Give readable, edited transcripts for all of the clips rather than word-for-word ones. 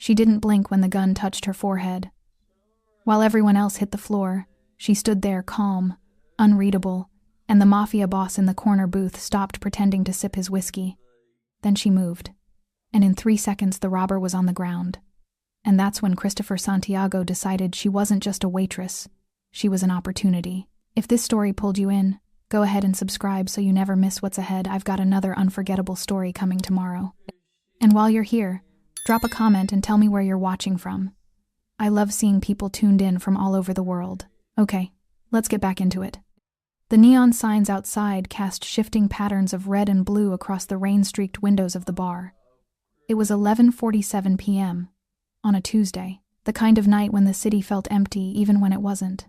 She didn't blink when the gun touched her forehead. While everyone else hit the floor, she stood there calm, unreadable, and the Mafia boss in the corner booth stopped pretending to sip his whiskey. Then she moved, and in 3 seconds the robber was on the ground. And that's when Christopher Santiago decided she wasn't just a waitress, she was an opportunity. If this story pulled you in, go ahead and subscribe so you never miss what's ahead. I've got another unforgettable story coming tomorrow. And while you're here, drop a comment and tell me where you're watching from. I love seeing people tuned in from all over the world. Okay, let's get back into it. The neon signs outside cast shifting patterns of red and blue across the rain-streaked windows of the bar. It was 11:47 p.m. on a Tuesday, the kind of night when the city felt empty even when it wasn't.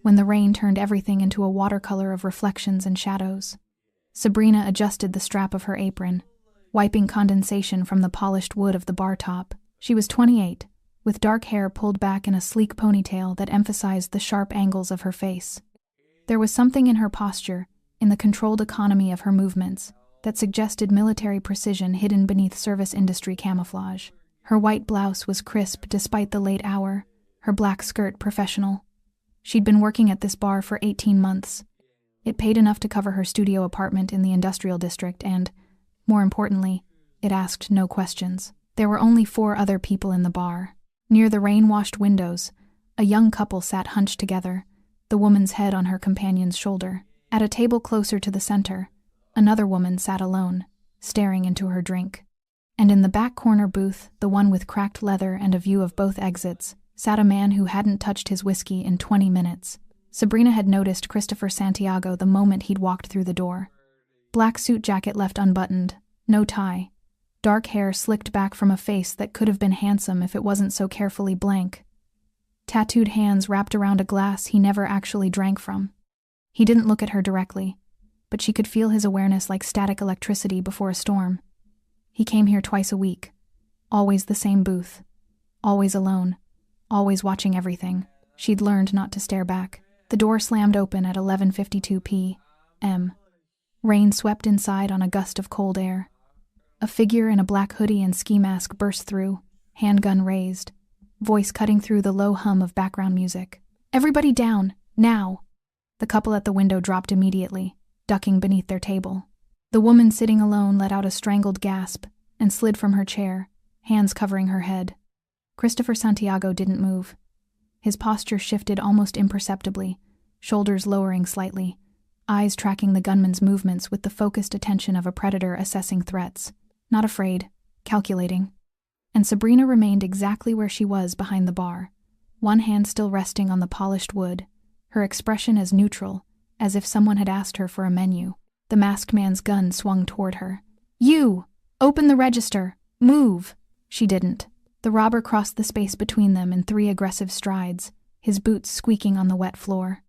When the rain turned everything into a watercolor of reflections and shadows. Sabrina adjusted the strap of her apron, wiping condensation from the polished wood of the bar top. She was 28, with dark hair pulled back in a sleek ponytail that emphasized the sharp angles of her face. There was something in her posture, in the controlled economy of her movements, that suggested military precision hidden beneath service industry camouflage. Her white blouse was crisp despite the late hour, her black skirt professional. She'd been working at this bar for 18 months. It paid enough to cover her studio apartment in the industrial district and, more importantly, it asked no questions. There were only 4 other people in the bar. Near the rain-washed windows, a young couple sat hunched together, the woman's head on her companion's shoulder. At a table closer to the center, another woman sat alone, staring into her drink. And in the back corner booth, the one with cracked leather and a view of both exits, sat a man who hadn't touched his whiskey in 20 minutes. Sabrina had noticed Christopher Santiago the moment he'd walked through the door. Black suit jacket left unbuttoned, no tie. Dark hair slicked back from a face that could have been handsome if it wasn't so carefully blank. Tattooed hands wrapped around a glass he never actually drank from. He didn't look at her directly, but she could feel his awareness like static electricity before a storm. He came here twice a week. Always the same booth. Always alone. Always watching everything. She'd learned not to stare back. The door slammed open at 11:52 p.m. Rain swept inside on a gust of cold air. A figure in a black hoodie and ski mask burst through, handgun raised, voice cutting through the low hum of background music. "Everybody down, now!" The couple at the window dropped immediately, ducking beneath their table. The woman sitting alone let out a strangled gasp and slid from her chair, hands covering her head. Christopher Santiago didn't move. His posture shifted almost imperceptibly, shoulders lowering slightly, eyes tracking the gunman's movements with the focused attention of a predator assessing threats. Not afraid, calculating. And Sabrina remained exactly where she was behind the bar, one hand still resting on the polished wood, her expression as neutral, as if someone had asked her for a menu. The masked man's gun swung toward her. "You! Open the register! Move!" She didn't. The robber crossed the space between them in 3 aggressive strides, his boots squeaking on the wet floor.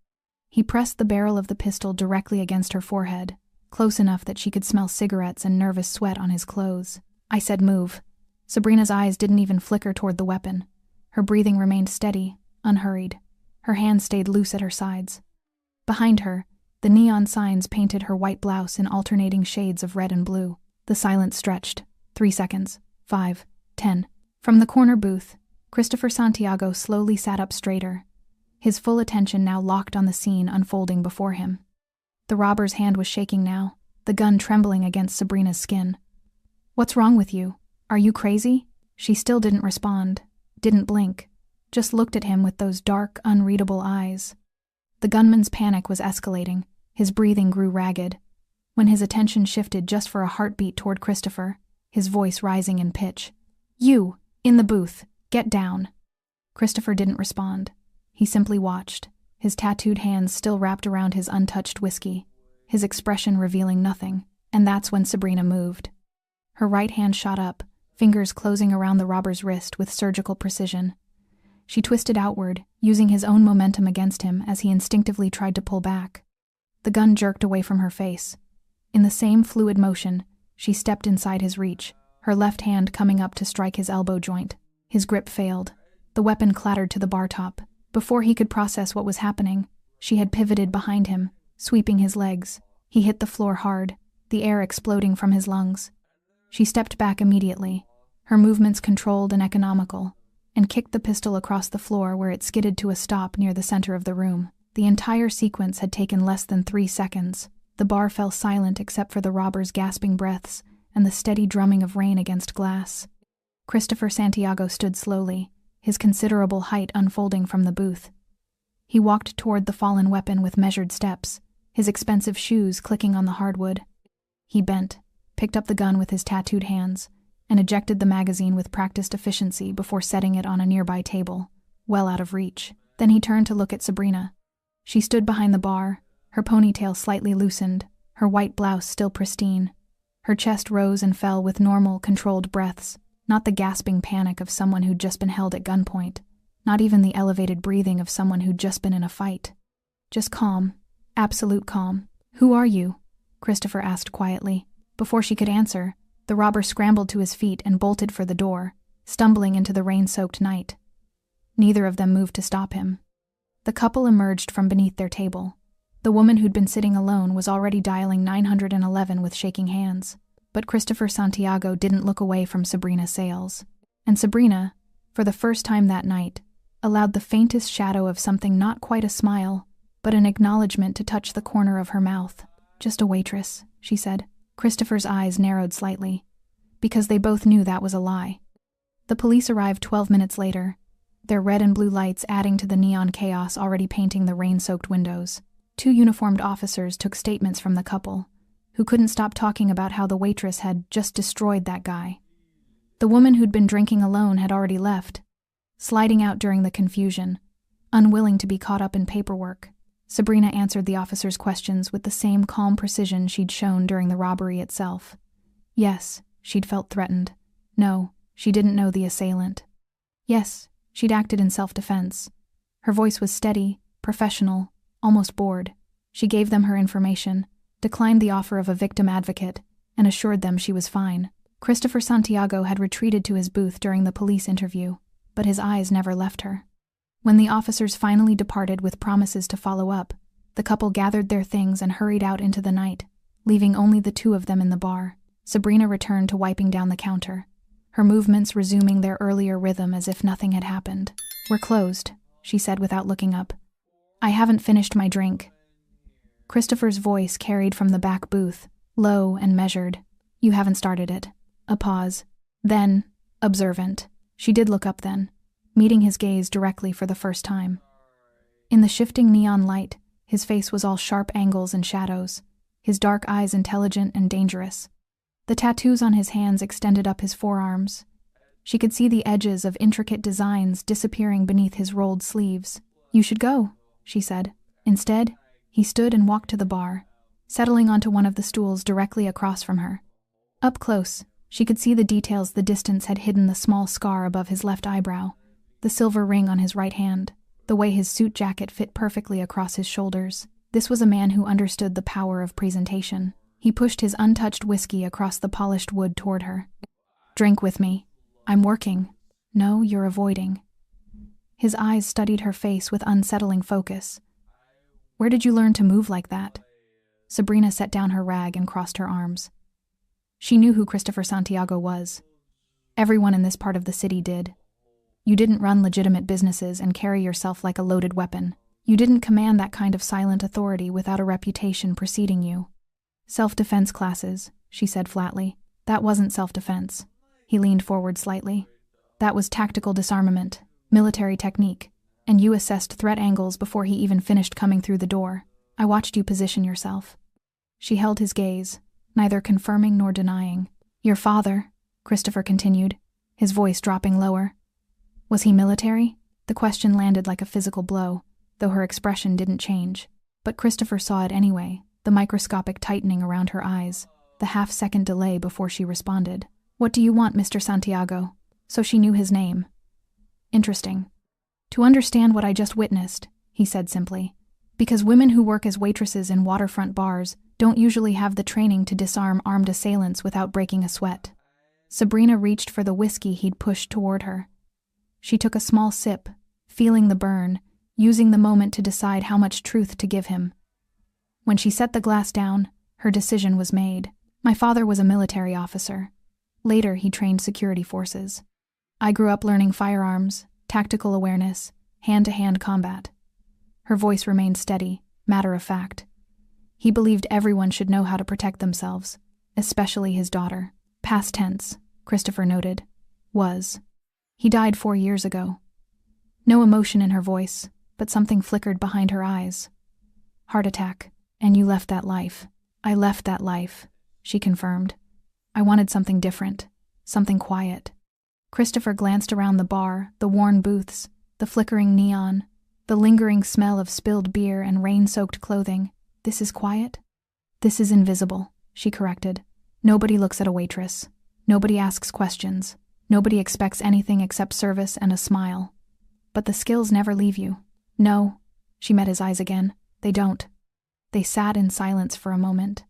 He pressed the barrel of the pistol directly against her forehead, close enough that she could smell cigarettes and nervous sweat on his clothes. "I said move." Sabrina's eyes didn't even flicker toward the weapon. Her breathing remained steady, unhurried. Her hands stayed loose at her sides. Behind her, the neon signs painted her white blouse in alternating shades of red and blue. The silence stretched. 3 seconds. 5. 10. From the corner booth, Christopher Santiago slowly sat up straighter, his full attention now locked on the scene unfolding before him. The robber's hand was shaking now, the gun trembling against Sabrina's skin. "What's wrong with you? Are you crazy?" She still didn't respond, didn't blink, just looked at him with those dark, unreadable eyes. The gunman's panic was escalating, his breathing grew ragged. When his attention shifted just for a heartbeat toward Christopher, his voice rising in pitch. "You, in the booth, get down." Christopher didn't respond. He simply watched, his tattooed hands still wrapped around his untouched whiskey, his expression revealing nothing. And that's when Sabrina moved. Her right hand shot up, fingers closing around the robber's wrist with surgical precision. She twisted outward, using his own momentum against him as he instinctively tried to pull back. The gun jerked away from her face. In the same fluid motion, she stepped inside his reach, her left hand coming up to strike his elbow joint. His grip failed. The weapon clattered to the bar top. Before he could process what was happening, she had pivoted behind him, sweeping his legs. He hit the floor hard, the air exploding from his lungs. She stepped back immediately, her movements controlled and economical, and kicked the pistol across the floor where it skidded to a stop near the center of the room. The entire sequence had taken less than 3 seconds. The bar fell silent except for the robber's gasping breaths and the steady drumming of rain against glass. Christopher Santiago stood slowly, his considerable height unfolding from the booth. He walked toward the fallen weapon with measured steps, his expensive shoes clicking on the hardwood. He bent, picked up the gun with his tattooed hands, and ejected the magazine with practiced efficiency before setting it on a nearby table, well out of reach. Then he turned to look at Sabrina. She stood behind the bar, her ponytail slightly loosened, her white blouse still pristine. Her chest rose and fell with normal, controlled breaths, not the gasping panic of someone who'd just been held at gunpoint, not even the elevated breathing of someone who'd just been in a fight. Just calm, absolute calm. "Who are you?" Christopher asked quietly. Before she could answer, the robber scrambled to his feet and bolted for the door, stumbling into the rain-soaked night. Neither of them moved to stop him. The couple emerged from beneath their table. The woman who'd been sitting alone was already dialing 911 with shaking hands, but Christopher Santiago didn't look away from Sabrina Sales. And Sabrina, for the first time that night, allowed the faintest shadow of something not quite a smile, but an acknowledgement to touch the corner of her mouth. "Just a waitress," she said. Christopher's eyes narrowed slightly, because they both knew that was a lie. The police arrived 12 minutes later, their red and blue lights adding to the neon chaos already painting the rain-soaked windows. 2 uniformed officers took statements from the couple, who couldn't stop talking about how the waitress had just destroyed that guy. The woman who'd been drinking alone had already left, sliding out during the confusion, unwilling to be caught up in paperwork. Sabrina answered the officers' questions with the same calm precision she'd shown during the robbery itself. Yes, she'd felt threatened. No, she didn't know the assailant. Yes, she'd acted in self-defense. Her voice was steady, professional, almost bored. She gave them her information, declined the offer of a victim advocate, and assured them she was fine. Christopher Santiago had retreated to his booth during the police interview, but his eyes never left her. When the officers finally departed with promises to follow up, the couple gathered their things and hurried out into the night, leaving only the 2 of them in the bar. Sabrina returned to wiping down the counter, her movements resuming their earlier rhythm as if nothing had happened. "We're closed," she said without looking up. "I haven't finished my drink." Christopher's voice carried from the back booth, low and measured. "You haven't started it." A pause. Then, observant. She did look up then, meeting his gaze directly for the first time. In the shifting neon light, his face was all sharp angles and shadows, his dark eyes intelligent and dangerous. The tattoos on his hands extended up his forearms. She could see the edges of intricate designs disappearing beneath his rolled sleeves. "You should go," she said. Instead, he stood and walked to the bar, settling onto one of the stools directly across from her. Up close, she could see the details the distance had hidden: the small scar above his left eyebrow, the silver ring on his right hand, the way his suit jacket fit perfectly across his shoulders. This was a man who understood the power of presentation. He pushed his untouched whiskey across the polished wood toward her. "Drink with me. I'm working." "No, you're avoiding." His eyes studied her face with unsettling focus. "Where did you learn to move like that?" Sabrina set down her rag and crossed her arms. She knew who Christopher Santiago was. Everyone in this part of the city did. You didn't run legitimate businesses and carry yourself like a loaded weapon. You didn't command that kind of silent authority without a reputation preceding you. "Self-defense classes," she said flatly. "That wasn't self-defense." He leaned forward slightly. "That was tactical disarmament, military technique, and you assessed threat angles before he even finished coming through the door. I watched you position yourself." She held his gaze, neither confirming nor denying. "Your father," Christopher continued, his voice dropping lower. "Was he military?" The question landed like a physical blow, though her expression didn't change. But Christopher saw it anyway, the microscopic tightening around her eyes, the half-second delay before she responded. "What do you want, Mr. Santiago?" So she knew his name. "Interesting. To understand what I just witnessed," he said simply. "Because women who work as waitresses in waterfront bars don't usually have the training to disarm armed assailants without breaking a sweat." Sabrina reached for the whiskey he'd pushed toward her. She took a small sip, feeling the burn, using the moment to decide how much truth to give him. When she set the glass down, her decision was made. "My father was a military officer. Later, he trained security forces. I grew up learning firearms, tactical awareness, hand-to-hand combat. Her voice remained steady, matter of fact. He believed everyone should know how to protect themselves, especially his daughter. Past tense, Christopher noted. Was. He died 4 years ago. No emotion in her voice, but something flickered behind her eyes. Heart attack, and you left that life. I left that life, she confirmed. I wanted something different, something quiet. Christopher glanced around the bar, the worn booths, the flickering neon, the lingering smell of spilled beer and rain-soaked clothing. This is quiet? This is invisible, she corrected. Nobody looks at a waitress. Nobody asks questions. Nobody expects anything except service and a smile. But the skills never leave you. No, she met his eyes again. They don't. They sat in silence for a moment.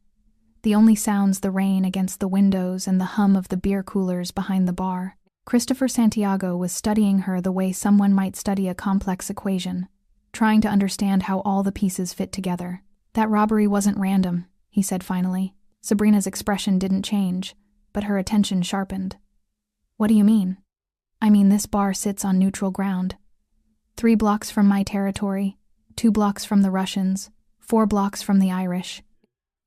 The only sounds the rain against the windows and the hum of the beer coolers behind the bar. Christopher Santiago was studying her the way someone might study a complex equation, trying to understand how all the pieces fit together. That robbery wasn't random, he said finally. Sabrina's expression didn't change, but her attention sharpened. What do you mean? I mean this bar sits on neutral ground. 3 blocks from my territory, 2 blocks from the Russians, 4 blocks from the Irish.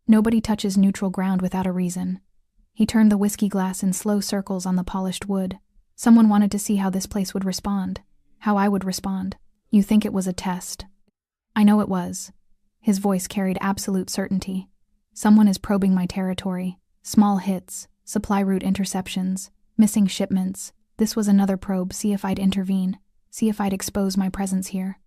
Nobody touches neutral ground without a reason. He turned the whiskey glass in slow circles on the polished wood. Someone wanted to see how this place would respond, how I would respond. You think it was a test? I know it was. His voice carried absolute certainty. Someone is probing my territory. Small hits, supply route interceptions, missing shipments. This was another probe, see if I'd intervene, see if I'd expose my presence here.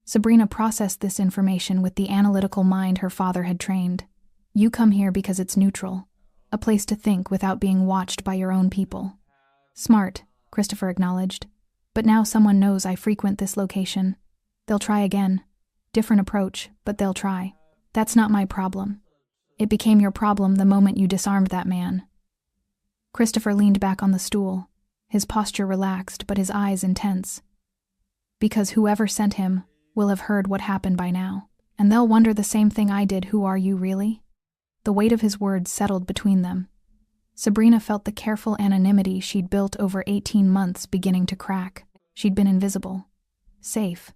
Sabrina processed this information with the analytical mind her father had trained. You come here because it's neutral, a place to think without being watched by your own people. Smart, Christopher acknowledged. But now someone knows I frequent this location. They'll try again. Different approach, but they'll try. That's not my problem. It became your problem the moment you disarmed that man. Christopher leaned back on the stool, his posture relaxed but his eyes intense. Because whoever sent him will have heard what happened by now, and they'll wonder the same thing I did. Who are you, really? The weight of his words settled between them. Sabrina felt the careful anonymity she'd built over 18 months beginning to crack. She'd been invisible, safe,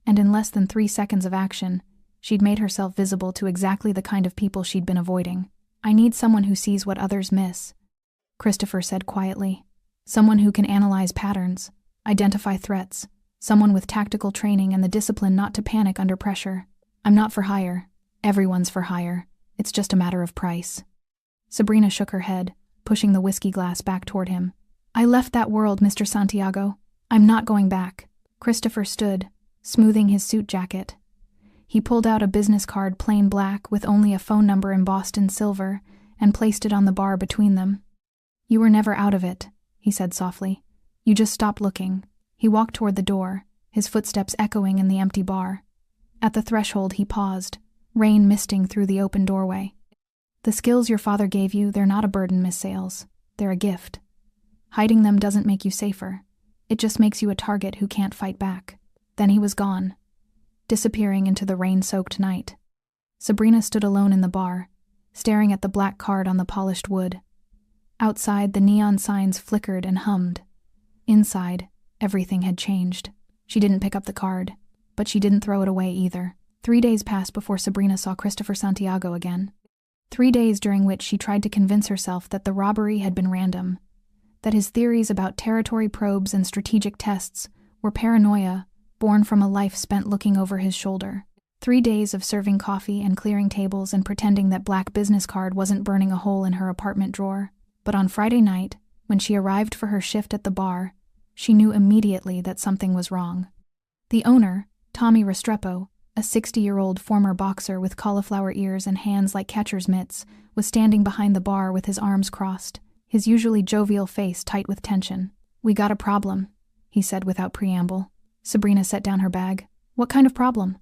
and in less than 3 seconds of action, she'd made herself visible to exactly the kind of people she'd been avoiding. I need someone who sees what others miss, Christopher said quietly. Someone who can analyze patterns, identify threats, someone with tactical training and the discipline not to panic under pressure. I'm not for hire. Everyone's for hire. It's just a matter of price. Sabrina shook her head, pushing the whiskey glass back toward him. I left that world, Mr. Santiago. I'm not going back. Christopher stood, smoothing his suit jacket. He pulled out a business card plain black with only a phone number embossed in silver and placed it on the bar between them. You were never out of it, he said softly. You just stopped looking. He walked toward the door, his footsteps echoing in the empty bar. At the threshold he paused, rain misting through the open doorway. The skills your father gave you, they're not a burden, Miss Sales. They're a gift. Hiding them doesn't make you safer. It just makes you a target who can't fight back. Then he was gone, disappearing into the rain-soaked night. Sabrina stood alone in the bar, staring at the black card on the polished wood. Outside, the neon signs flickered and hummed. Inside, everything had changed. She didn't pick up the card, but she didn't throw it away either. 3 days passed before Sabrina saw Christopher Santiago again. 3 days during which she tried to convince herself that the robbery had been random, that his theories about territory probes and strategic tests were paranoia born from a life spent looking over his shoulder. 3 days of serving coffee and clearing tables and pretending that black business card wasn't burning a hole in her apartment drawer. But on Friday night, when she arrived for her shift at the bar, she knew immediately that something was wrong. The owner, Tommy Restrepo, a 60-year-old former boxer with cauliflower ears and hands like catcher's mitts, was standing behind the bar with his arms crossed, his usually jovial face tight with tension. We got a problem, he said without preamble. Sabrina set down her bag. What kind of problem?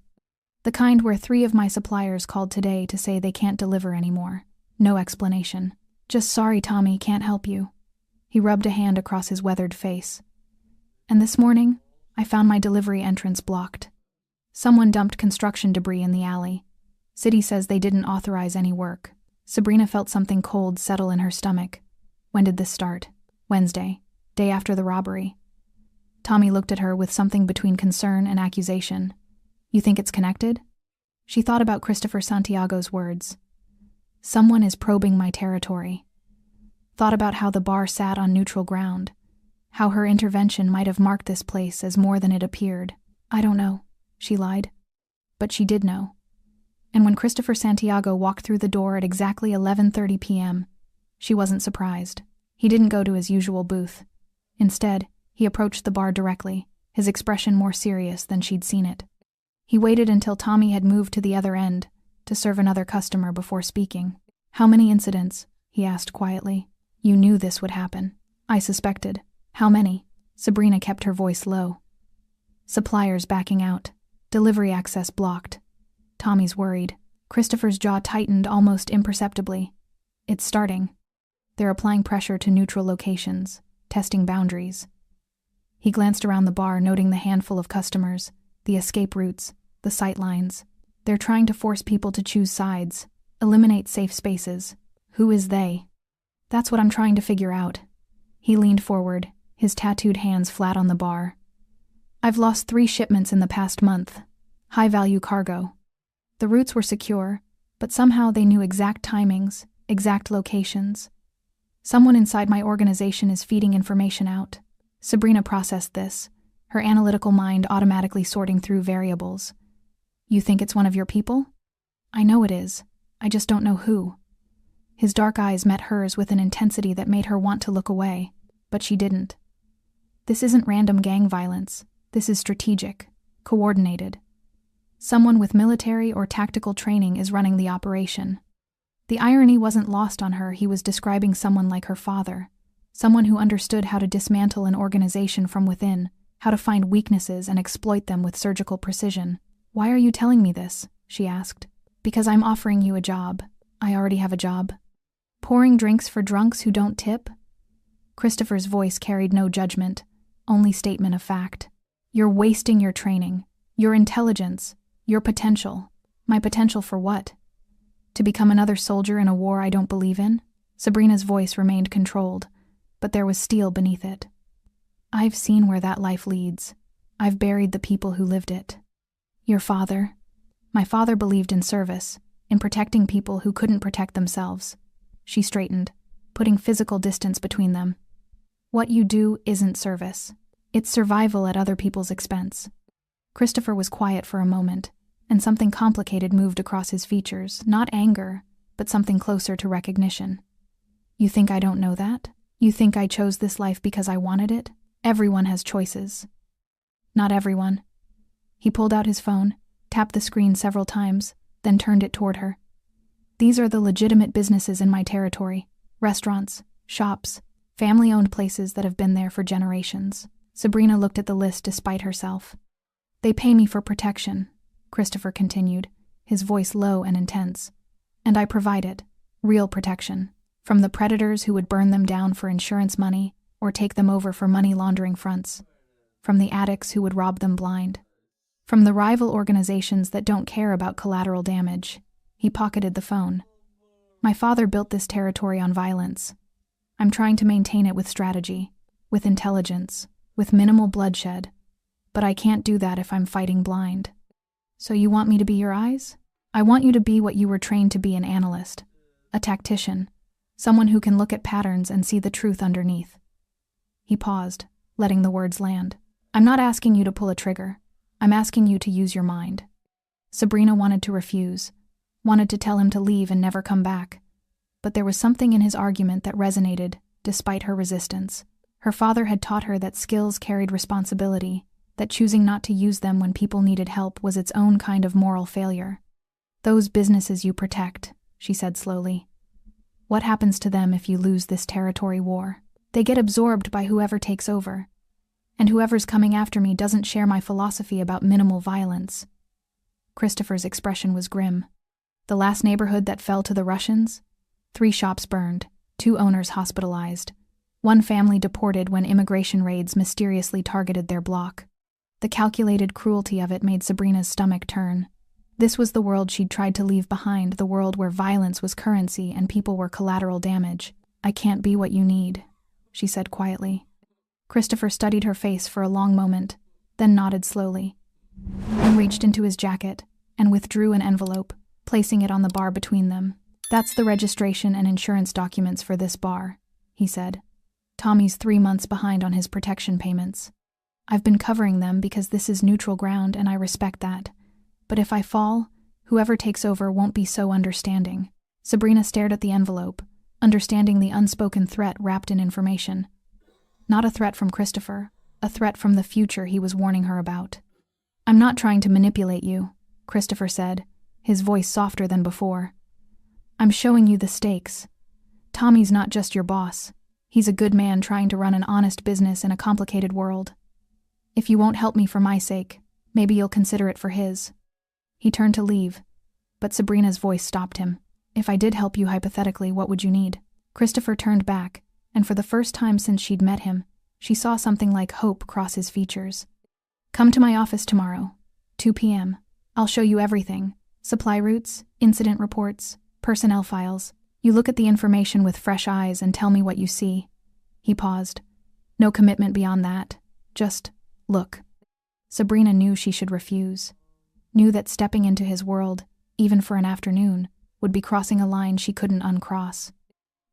The kind where 3 of my suppliers called today to say they can't deliver anymore. No explanation. Just sorry, Tommy, can't help you. He rubbed a hand across his weathered face. And this morning, I found my delivery entrance blocked. Someone dumped construction debris in the alley. City says they didn't authorize any work. Sabrina felt something cold settle in her stomach. When did this start? Wednesday, day after the robbery. Tommy looked at her with something between concern and accusation. You think it's connected? She thought about Christopher Santiago's words. Someone is probing my territory. Thought about how the bar sat on neutral ground, how her intervention might have marked this place as more than it appeared. I don't know, she lied. But she did know. And when Christopher Santiago walked through the door at exactly 11:30 p.m., she wasn't surprised. He didn't go to his usual booth. Instead, he approached the bar directly, his expression more serious than she'd seen it. He waited until Tommy had moved to the other end to serve another customer before speaking. How many incidents? He asked quietly. You knew this would happen. I suspected. How many? Sabrina kept her voice low. Suppliers backing out. Delivery access blocked. Tommy's worried. Christopher's jaw tightened almost imperceptibly. It's starting. They're applying pressure to neutral locations, testing boundaries. He glanced around the bar, noting the handful of customers, the escape routes, the sight lines. They're trying to force people to choose sides, eliminate safe spaces. Who is they? That's what I'm trying to figure out. He leaned forward, his tattooed hands flat on the bar. I've lost 3 shipments in the past month. High-value cargo. The routes were secure, but somehow they knew exact timings, exact locations. Someone inside my organization is feeding information out. Sabrina processed this, her analytical mind automatically sorting through variables. You think it's one of your people? I know it is. I just don't know who. His dark eyes met hers with an intensity that made her want to look away, but she didn't. This isn't random gang violence. This is strategic, coordinated. Someone with military or tactical training is running the operation. The irony wasn't lost on her. He was describing someone like her father, someone who understood how to dismantle an organization from within, how to find weaknesses and exploit them with surgical precision. Why are you telling me this? She asked. Because I'm offering you a job. I already have a job. Pouring drinks for drunks who don't tip? Christopher's voice carried no judgment, only statement of fact. You're wasting your training, your intelligence, your potential. My potential for what? To become another soldier in a war I don't believe in? Sabrina's voice remained controlled, but there was steel beneath it. I've seen where that life leads. I've buried the people who lived it. Your father? My father believed in service, in protecting people who couldn't protect themselves. She straightened, putting physical distance between them. What you do isn't service. It's survival at other people's expense. Christopher was quiet for a moment, and something complicated moved across his features, not anger, but something closer to recognition. You think I don't know that? You think I chose this life because I wanted it? Everyone has choices. Not everyone. He pulled out his phone, tapped the screen several times, then turned it toward her. These are the legitimate businesses in my territory. Restaurants, shops, family-owned places that have been there for generations. Sabrina looked at the list despite herself. They pay me for protection, Christopher continued, his voice low and intense. And I provide it, real protection, from the predators who would burn them down for insurance money or take them over for money laundering fronts, from the addicts who would rob them blind, from the rival organizations that don't care about collateral damage. He pocketed the phone. My father built this territory on violence. I'm trying to maintain it with strategy, with intelligence, with minimal bloodshed, but I can't do that if I'm fighting blind. So you want me to be your eyes? I want you to be what you were trained to be, an analyst, a tactician, someone who can look at patterns and see the truth underneath. He paused, letting the words land. I'm not asking you to pull a trigger. I'm asking you to use your mind. Sabrina wanted to refuse, wanted to tell him to leave and never come back. But there was something in his argument that resonated, despite her resistance. Her father had taught her that skills carried responsibility, that choosing not to use them when people needed help was its own kind of moral failure. Those businesses you protect, she said slowly. What happens to them if you lose this territory war? They get absorbed by whoever takes over. And whoever's coming after me doesn't share my philosophy about minimal violence. Christopher's expression was grim. The last neighborhood that fell to the Russians? 3 shops burned, 2 owners hospitalized, 1 family deported when immigration raids mysteriously targeted their block. The calculated cruelty of it made Sabrina's stomach turn. This was the world she'd tried to leave behind, the world where violence was currency and people were collateral damage. I can't be what you need, she said quietly. Christopher studied her face for a long moment, then nodded slowly, and reached into his jacket and withdrew an envelope, placing it on the bar between them. That's the registration and insurance documents for this bar, he said. Tommy's 3 months behind on his protection payments. I've been covering them because this is neutral ground and I respect that. But if I fall, whoever takes over won't be so understanding. Sabrina stared at the envelope, understanding the unspoken threat wrapped in information. Not a threat from Christopher, a threat from the future he was warning her about. I'm not trying to manipulate you, Christopher said, his voice softer than before. I'm showing you the stakes. Tommy's not just your boss. He's a good man trying to run an honest business in a complicated world. If you won't help me for my sake, maybe you'll consider it for his. He turned to leave, but Sabrina's voice stopped him. If I did help you hypothetically, what would you need? Christopher turned back, and for the first time since she'd met him, she saw something like hope cross his features. Come to my office tomorrow, 2 p.m. I'll show you everything. Supply routes, incident reports, personnel files. You look at the information with fresh eyes and tell me what you see. He paused. No commitment beyond that. Just look. Sabrina knew she should refuse. Knew that stepping into his world, even for an afternoon, would be crossing a line she couldn't uncross.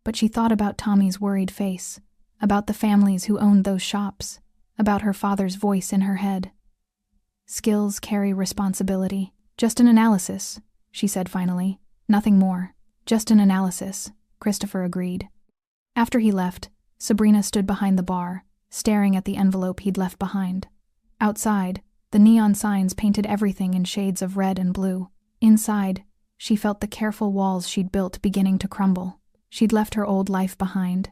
But she thought about Tommy's worried face, about the families who owned those shops, about her father's voice in her head. Skills carry responsibility. Just an analysis, she said finally. Nothing more. Just an analysis, Christopher agreed. After he left, Sabrina stood behind the bar, staring at the envelope he'd left behind. Outside, the neon signs painted everything in shades of red and blue. Inside, she felt the careful walls she'd built beginning to crumble. She'd left her old life behind.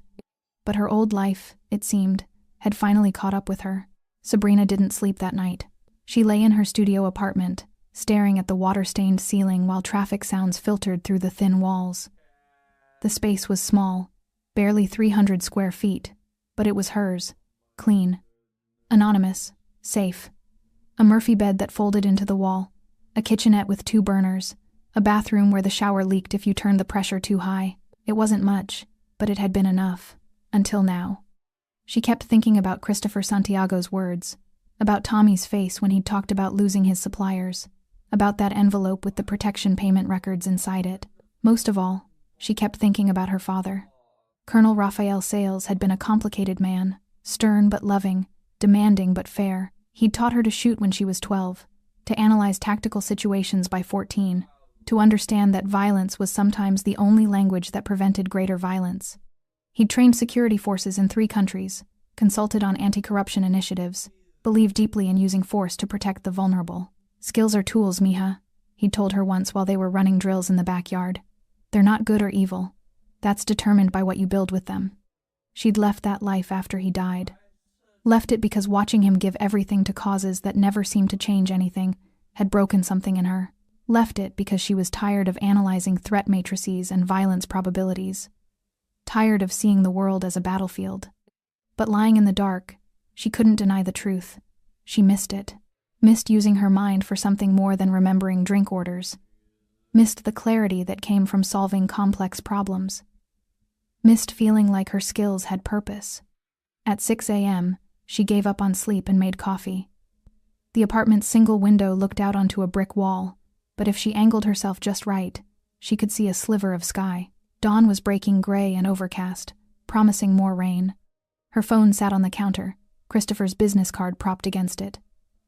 But her old life, it seemed, had finally caught up with her. Sabrina didn't sleep that night. She lay in her studio apartment, staring at the water-stained ceiling while traffic sounds filtered through the thin walls. The space was small, barely 300 square feet, but it was hers, clean, anonymous, safe. A Murphy bed that folded into the wall, a kitchenette with 2 burners, a bathroom where the shower leaked if you turned the pressure too high. It wasn't much, but it had been enough, until now. She kept thinking about Christopher Santiago's words, about Tommy's face when he'd talked about losing his suppliers, about that envelope with the protection payment records inside it. Most of all, she kept thinking about her father. Colonel Raphael Sales had been a complicated man, stern but loving, demanding but fair. He'd taught her to shoot when she was 12, to analyze tactical situations by 14, to understand that violence was sometimes the only language that prevented greater violence. He'd trained security forces in 3 countries, consulted on anti-corruption initiatives, believed deeply in using force to protect the vulnerable. Skills are tools, mija, he'd told her once while they were running drills in the backyard. They're not good or evil. That's determined by what you build with them. She'd left that life after he died. Left it because watching him give everything to causes that never seemed to change anything had broken something in her. Left it because she was tired of analyzing threat matrices and violence probabilities. Tired of seeing the world as a battlefield. But lying in the dark, she couldn't deny the truth. She missed it. Missed using her mind for something more than remembering drink orders. Missed the clarity that came from solving complex problems. Missed feeling like her skills had purpose. At 6 a.m., she gave up on sleep and made coffee. The apartment's single window looked out onto a brick wall, but if she angled herself just right, she could see a sliver of sky. Dawn was breaking gray and overcast, promising more rain. Her phone sat on the counter, Christopher's business card propped against it.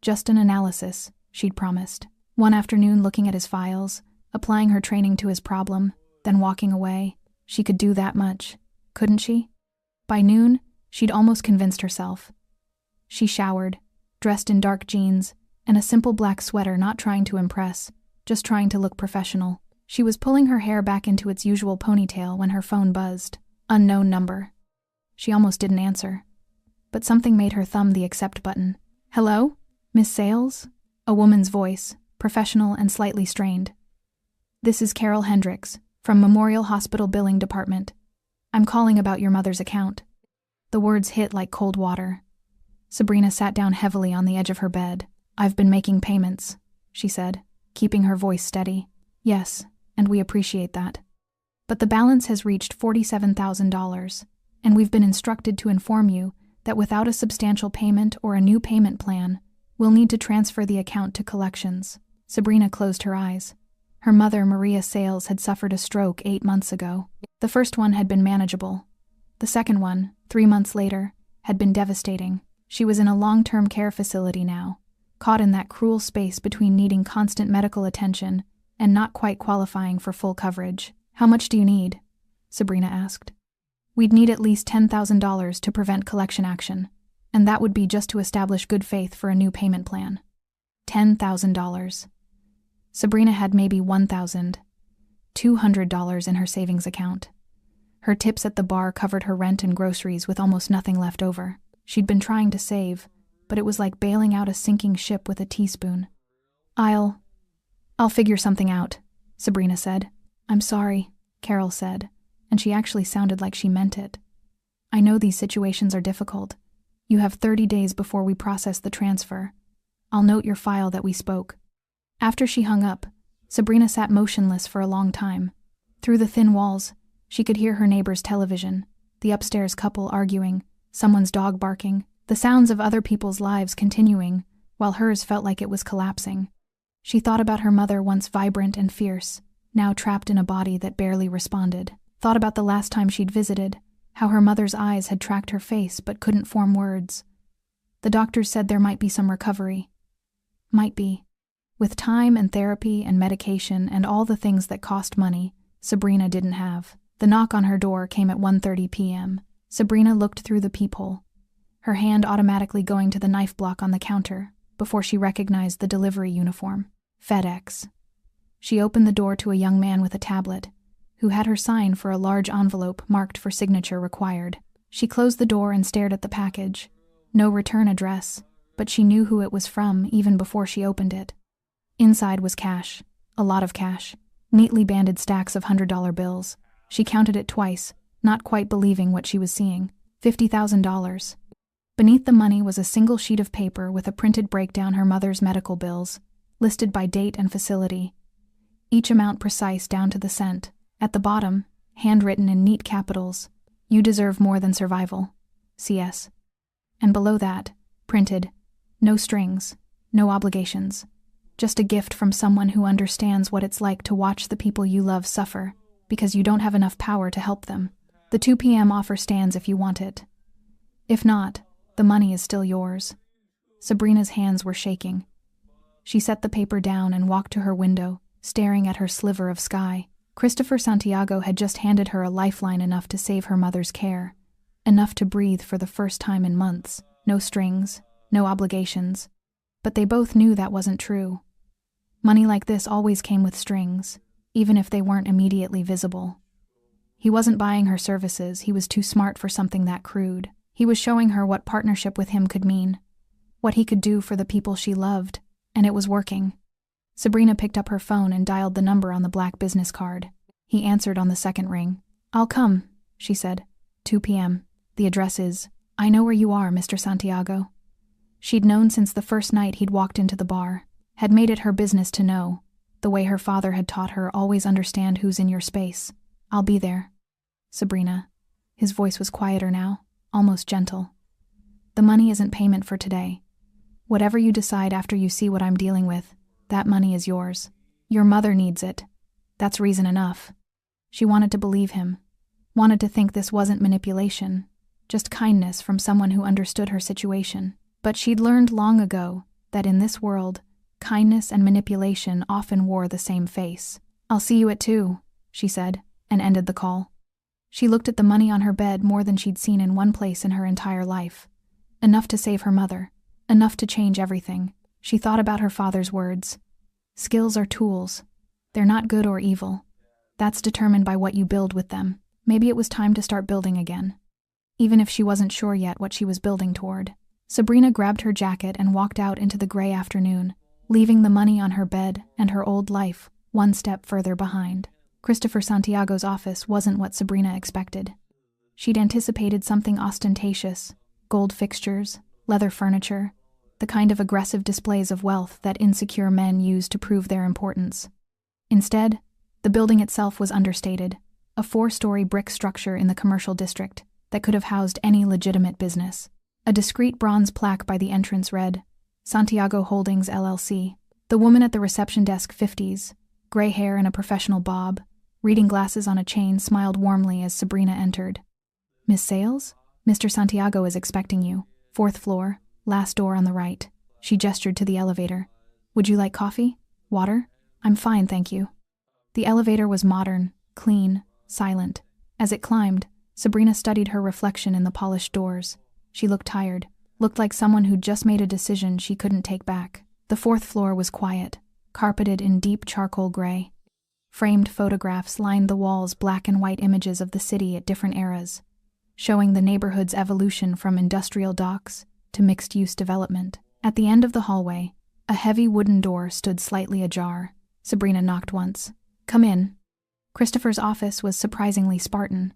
Just an analysis, she'd promised. One afternoon looking at his files, applying her training to his problem, then walking away. She could do that much, couldn't she? By noon, she'd almost convinced herself. She showered, dressed in dark jeans, and a simple black sweater, not trying to impress, just trying to look professional. She was pulling her hair back into its usual ponytail when her phone buzzed. Unknown number. She almost didn't answer. But something made her thumb the accept button. Hello? Miss Sales? A woman's voice, professional and slightly strained. This is Carol Hendricks, from Memorial Hospital Billing Department. I'm calling about your mother's account. The words hit like cold water. Sabrina sat down heavily on the edge of her bed. I've been making payments, she said, keeping her voice steady. Yes, and we appreciate that. But the balance has reached $47,000, and we've been instructed to inform you that without a substantial payment or a new payment plan, we'll need to transfer the account to collections. Sabrina closed her eyes. Her mother, Maria Sales, had suffered a stroke 8 months ago. The first one had been manageable. The second one, 3 months later, had been devastating. She was in a long-term care facility now, caught in that cruel space between needing constant medical attention and not quite qualifying for full coverage. "How much do you need?" Sabrina asked. "We'd need at least $10,000 to prevent collection action, and that would be just to establish good faith for a new payment plan." $10,000. Sabrina had maybe $1,200 in her savings account. Her tips at the bar covered her rent and groceries with almost nothing left over. She'd been trying to save, but it was like bailing out a sinking ship with a teaspoon. I'll figure something out," Sabrina said. "I'm sorry," Carol said, and she actually sounded like she meant it. "I know these situations are difficult. You have 30 days before we process the transfer. I'll note your file that we spoke." After she hung up, Sabrina sat motionless for a long time. Through the thin walls, she could hear her neighbor's television, the upstairs couple arguing, someone's dog barking, the sounds of other people's lives continuing, while hers felt like it was collapsing. She thought about her mother, once vibrant and fierce, now trapped in a body that barely responded. Thought about the last time she'd visited, how her mother's eyes had tracked her face but couldn't form words. The doctors said there might be some recovery. Might be. With time and therapy and medication and all the things that cost money, Sabrina didn't have. The knock on her door came at 1:30 p.m. Sabrina looked through the peephole, her hand automatically going to the knife block on the counter before she recognized the delivery uniform. FedEx. She opened the door to a young man with a tablet, who had her sign for a large envelope marked for signature required. She closed the door and stared at the package. No return address, but she knew who it was from even before she opened it. Inside was cash, a lot of cash, neatly banded stacks of $100 bills. She counted it twice, not quite believing what she was seeing. $50,000. Beneath the money was a single sheet of paper with a printed breakdown her mother's medical bills, listed by date and facility. Each amount precise down to the cent. At the bottom, handwritten in neat capitals, "You deserve more than survival. CS." And below that, printed, "No strings, no obligations. Just a gift from someone who understands what it's like to watch the people you love suffer because you don't have enough power to help them. The 2 p.m. offer stands if you want it. If not, the money is still yours." Sabrina's hands were shaking. She set the paper down and walked to her window, staring at her sliver of sky. Christopher Santiago had just handed her a lifeline enough to save her mother's care, enough to breathe for the first time in months. No strings, no obligations. But they both knew that wasn't true. Money like this always came with strings, even if they weren't immediately visible. He wasn't buying her services, he was too smart for something that crude. He was showing her what partnership with him could mean, what he could do for the people she loved, and it was working. Sabrina picked up her phone and dialed the number on the black business card. He answered on the second ring. "I'll come," she said. 2 p.m. The address is, "I know where you are, Mr. Santiago." She'd known since the first night he'd walked into the bar, had made it her business to know, the way her father had taught her, always understand who's in your space. "I'll be there." "Sabrina." His voice was quieter now, almost gentle. "The money isn't payment for today. Whatever you decide after you see what I'm dealing with, that money is yours. Your mother needs it. That's reason enough." She wanted to believe him, wanted to think this wasn't manipulation, just kindness from someone who understood her situation. But she'd learned long ago that in this world, kindness and manipulation often wore the same face. "I'll see you at 2, she said, and ended the call. She looked at the money on her bed more than she'd seen in one place in her entire life. Enough to save her mother, enough to change everything. She thought about her father's words. Skills are tools. They're not good or evil. That's determined by what you build with them. Maybe it was time to start building again. Even if she wasn't sure yet what she was building toward. Sabrina grabbed her jacket and walked out into the gray afternoon, leaving the money on her bed and her old life one step further behind. Christopher Santiago's office wasn't what Sabrina expected. She'd anticipated something ostentatious, gold fixtures, leather furniture, the kind of aggressive displays of wealth that insecure men use to prove their importance. Instead, the building itself was understated, a 4-story brick structure in the commercial district that could have housed any legitimate business. A discreet bronze plaque by the entrance read, Santiago Holdings LLC. The woman at the reception desk, 50s, gray hair and a professional bob, reading glasses on a chain, smiled warmly as Sabrina entered. Miss Sales? Mr. Santiago is expecting you. 4th floor, last door on the right. She gestured to the elevator. Would you like coffee? Water? I'm fine, thank you. The elevator was modern, clean, silent. As it climbed, Sabrina studied her reflection in the polished doors. She looked tired, looked like someone who'd just made a decision she couldn't take back. The 4th floor was quiet, carpeted in deep charcoal gray. Framed photographs lined the walls, black and white images of the city at different eras, showing the neighborhood's evolution from industrial docks to mixed-use development. At the end of the hallway, a heavy wooden door stood slightly ajar. Sabrina knocked once. Come in. Christopher's office was surprisingly Spartan.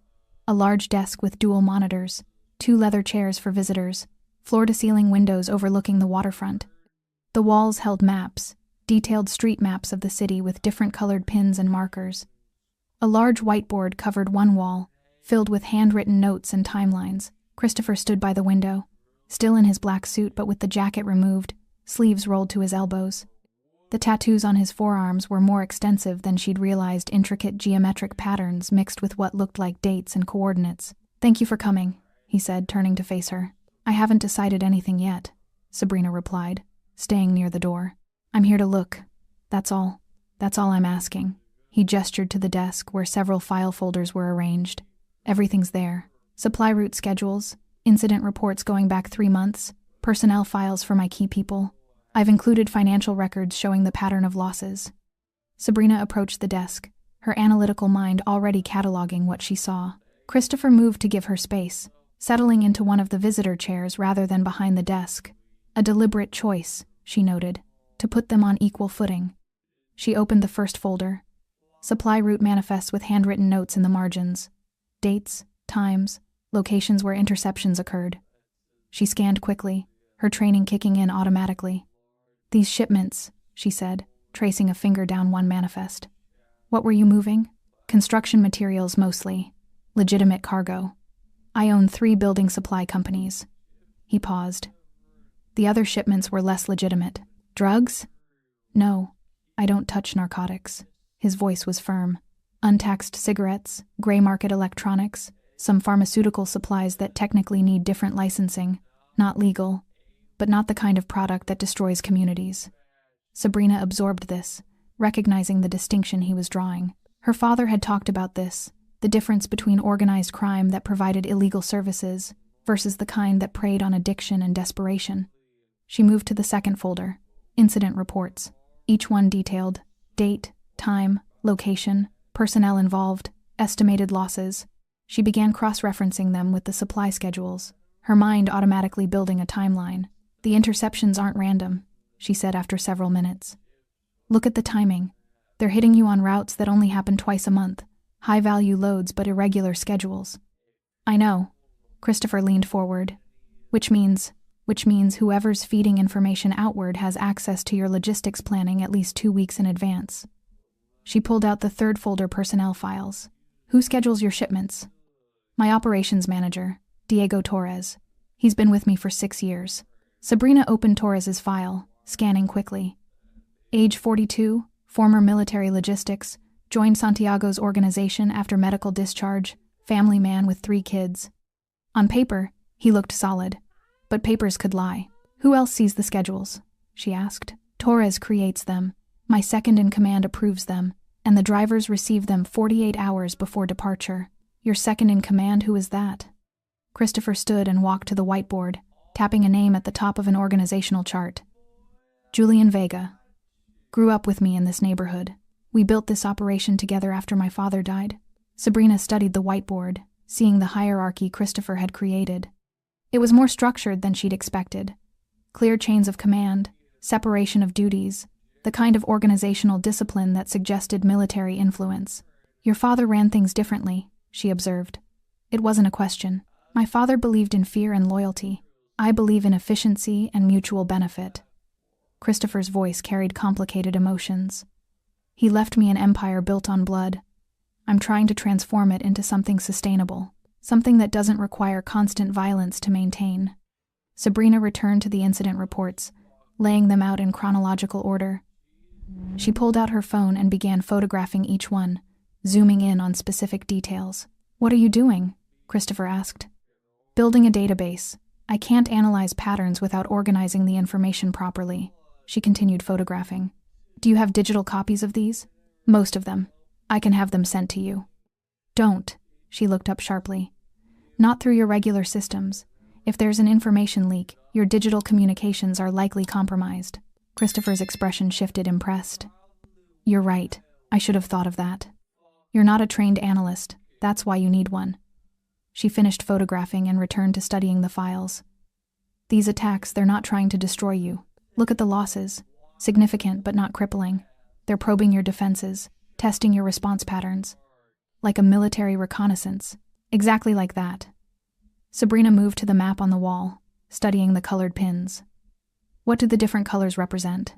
A large desk with dual monitors, 2 leather chairs for visitors, floor-to-ceiling windows overlooking the waterfront. The walls held maps, detailed street maps of the city with different colored pins and markers. A large whiteboard covered one wall, filled with handwritten notes and timelines. Christopher stood by the window, still in his black suit but with the jacket removed, sleeves rolled to his elbows. The tattoos on his forearms were more extensive than she'd realized, intricate geometric patterns mixed with what looked like dates and coordinates. Thank you for coming, he said, turning to face her. I haven't decided anything yet, Sabrina replied, staying near the door. I'm here to look. That's all. That's all I'm asking. He gestured to the desk where several file folders were arranged. Everything's there. Supply route schedules, incident reports going back 3 months, personnel files for my key people. I've included financial records showing the pattern of losses. Sabrina approached the desk, her analytical mind already cataloging what she saw. Christopher moved to give her space, settling into one of the visitor chairs rather than behind the desk. A deliberate choice, she noted, to put them on equal footing. She opened the first folder. Supply route manifests with handwritten notes in the margins. Dates, times, locations where interceptions occurred. She scanned quickly, her training kicking in automatically. These shipments, she said, tracing a finger down one manifest. What were you moving? Construction materials mostly. Legitimate cargo. I own 3 building supply companies. He paused. The other shipments were less legitimate. Drugs? No, I don't touch narcotics. His voice was firm. Untaxed cigarettes, gray market electronics, some pharmaceutical supplies that technically need different licensing, not legal, but not the kind of product that destroys communities. Sabrina absorbed this, recognizing the distinction he was drawing. Her father had talked about this, the difference between organized crime that provided illegal services versus the kind that preyed on addiction and desperation. She moved to the second folder, incident reports, each one detailed, date, time, location, personnel involved, estimated losses. She began cross-referencing them with the supply schedules, her mind automatically building a timeline. The interceptions aren't random, she said after several minutes. Look at the timing. They're hitting you on routes that only happen twice a month, high-value loads but irregular schedules. I know. Christopher leaned forward. Which means whoever's feeding information outward has access to your logistics planning at least 2 weeks in advance. She pulled out the third folder, personnel files. Who schedules your shipments? My operations manager, Diego Torres. He's been with me for 6 years. Sabrina opened Torres's file, scanning quickly. Age 42, former military logistics, joined Santiago's organization after medical discharge, family man with 3 kids. On paper, he looked solid, but papers could lie. Who else sees the schedules? She asked. Torres creates them. My second-in-command approves them, and the drivers receive them 48 hours before departure. Your second-in-command, who is that? Christopher stood and walked to the whiteboard, tapping a name at the top of an organizational chart. Julian Vega. Grew up with me in this neighborhood. We built this operation together after my father died. Sabrina studied the whiteboard, seeing the hierarchy Christopher had created. It was more structured than she'd expected. Clear chains of command, separation of duties, the kind of organizational discipline that suggested military influence. Your father ran things differently, she observed. It wasn't a question. My father believed in fear and loyalty. I believe in efficiency and mutual benefit. Christopher's voice carried complicated emotions. He left me an empire built on blood. I'm trying to transform it into something sustainable, something that doesn't require constant violence to maintain. Sabrina returned to the incident reports, laying them out in chronological order. She pulled out her phone and began photographing each one, zooming in on specific details. "What are you doing?" Christopher asked. "Building a database. I can't analyze patterns without organizing the information properly." She continued photographing. "Do you have digital copies of these?" "Most of them. I can have them sent to you." "Don't." She looked up sharply. "Not through your regular systems. If there's an information leak, your digital communications are likely compromised." Christopher's expression shifted, impressed. "You're right. I should have thought of that. You're not a trained analyst. That's why you need one." She finished photographing and returned to studying the files. "These attacks, they're not trying to destroy you. Look at the losses. Significant but not crippling. They're probing your defenses, testing your response patterns. Like a military reconnaissance. Exactly like that." Sabrina moved to the map on the wall, studying the colored pins. "What do the different colors represent?"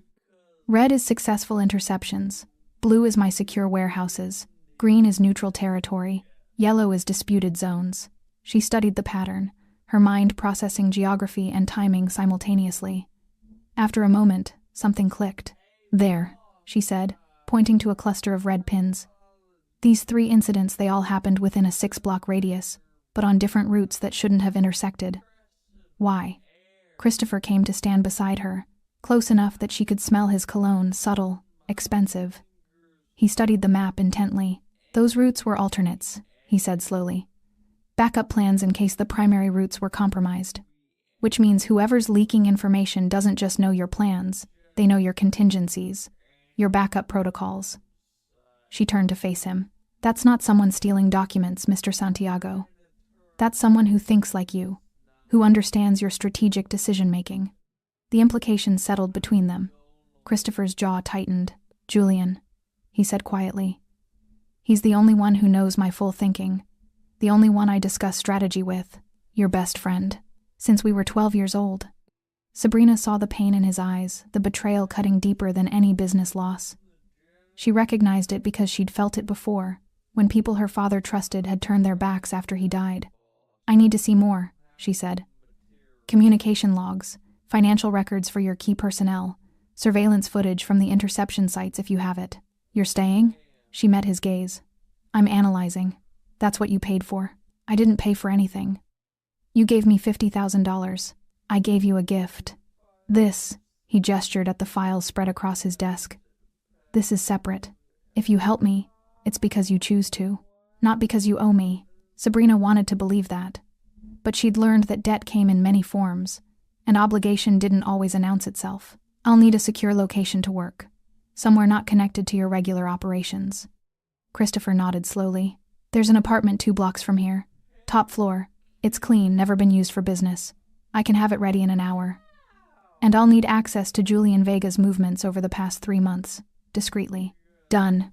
"Red is successful interceptions. Blue is my secure warehouses. Green is neutral territory. Yellow is disputed zones." She studied the pattern, her mind processing geography and timing simultaneously. After a moment, something clicked. "There," she said, pointing to a cluster of red pins. "These 3 incidents, they all happened within a 6-block radius, but on different routes that shouldn't have intersected." "Why?" Christopher came to stand beside her, close enough that she could smell his cologne, subtle, expensive. He studied the map intently. "Those routes were alternates," he said slowly. "Backup plans in case the primary routes were compromised. Which means whoever's leaking information doesn't just know your plans, they know your contingencies, your backup protocols." She turned to face him. "That's not someone stealing documents, Mr. Santiago. That's someone who thinks like you, who understands your strategic decision-making." The implications settled between them. Christopher's jaw tightened. "Julian," he said quietly. "He's the only one who knows my full thinking, the only one I discuss strategy with, your best friend, since we were 12 years old." Sabrina saw the pain in his eyes, the betrayal cutting deeper than any business loss. She recognized it because she'd felt it before, when people her father trusted had turned their backs after he died. "I need to see more," she said. "Communication logs, financial records for your key personnel, surveillance footage from the interception sites if you have it." "You're staying?" She met his gaze. "I'm analyzing. That's what you paid for." "I didn't pay for anything. You gave me $50,000. I gave you a gift. This," he gestured at the files spread across his desk. "This is separate. If you help me, it's because you choose to, not because you owe me." Sabrina wanted to believe that, but she'd learned that debt came in many forms, and obligation didn't always announce itself. "I'll need a secure location to work, somewhere not connected to your regular operations." Christopher nodded slowly. "There's an apartment 2 blocks from here. Top floor. It's clean, never been used for business. I can have it ready in an hour. And I'll need access to Julian Vega's movements over the past 3 months, discreetly." "Done."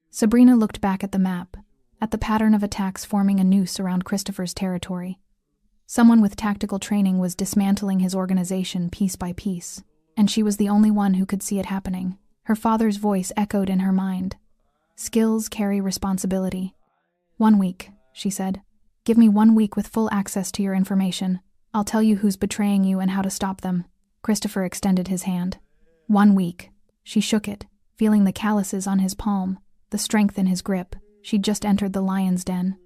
Sabrina looked back at the map, at the pattern of attacks forming a noose around Christopher's territory. Someone with tactical training was dismantling his organization piece by piece, and she was the only one who could see it happening. Her father's voice echoed in her mind. "Skills carry responsibility." 1 week, she said. "Give me 1 week with full access to your information. I'll tell you who's betraying you and how to stop them." Christopher extended his hand. 1 week. She shook it, feeling the calluses on his palm, the strength in his grip. She'd just entered the lion's den,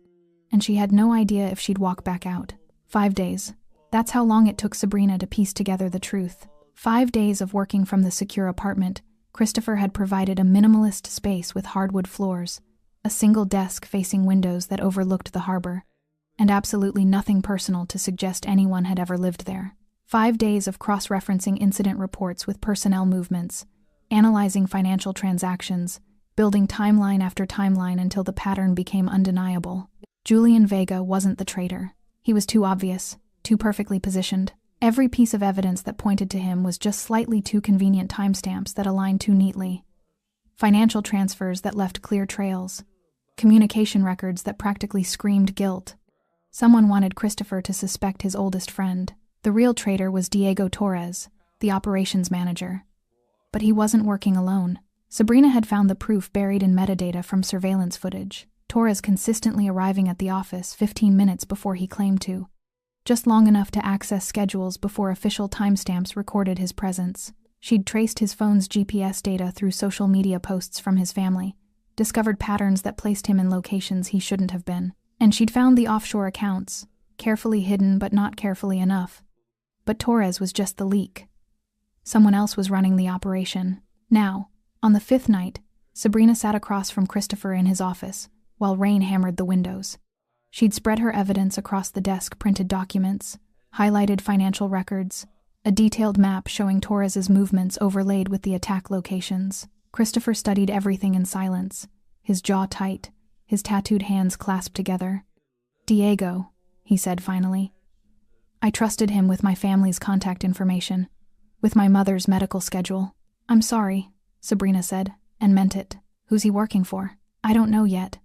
and she had no idea if she'd walk back out. 5 days. That's how long it took Sabrina to piece together the truth. 5 days of working from the secure apartment. Christopher had provided a minimalist space with hardwood floors, a single desk facing windows that overlooked the harbor, and absolutely nothing personal to suggest anyone had ever lived there. 5 days of cross-referencing incident reports with personnel movements, analyzing financial transactions, building timeline after timeline until the pattern became undeniable. Julian Vega wasn't the traitor. He was too obvious, too perfectly positioned. Every piece of evidence that pointed to him was just slightly too convenient timestamps that aligned too neatly. Financial transfers that left clear trails. Communication records that practically screamed guilt. Someone wanted Christopher to suspect his oldest friend. The real traitor was Diego Torres, the operations manager. But he wasn't working alone. Sabrina had found the proof buried in metadata from surveillance footage. Torres consistently arriving at the office 15 minutes before he claimed to, just long enough to access schedules before official timestamps recorded his presence. She'd traced his phone's GPS data through social media posts from his family, discovered patterns that placed him in locations he shouldn't have been, and she'd found the offshore accounts, carefully hidden but not carefully enough. But Torres was just the leak. Someone else was running the operation. Now, on the 5th night, Sabrina sat across from Christopher in his office, while rain hammered the windows. She'd spread her evidence across the desk, printed documents, highlighted financial records, a detailed map showing Torres's movements overlaid with the attack locations. Christopher studied everything in silence, his jaw tight, his tattooed hands clasped together. "Diego," he said finally. "I trusted him with my family's contact information, with my mother's medical schedule." "I'm sorry," Sabrina said, and meant it. "Who's he working for?" "I don't know yet.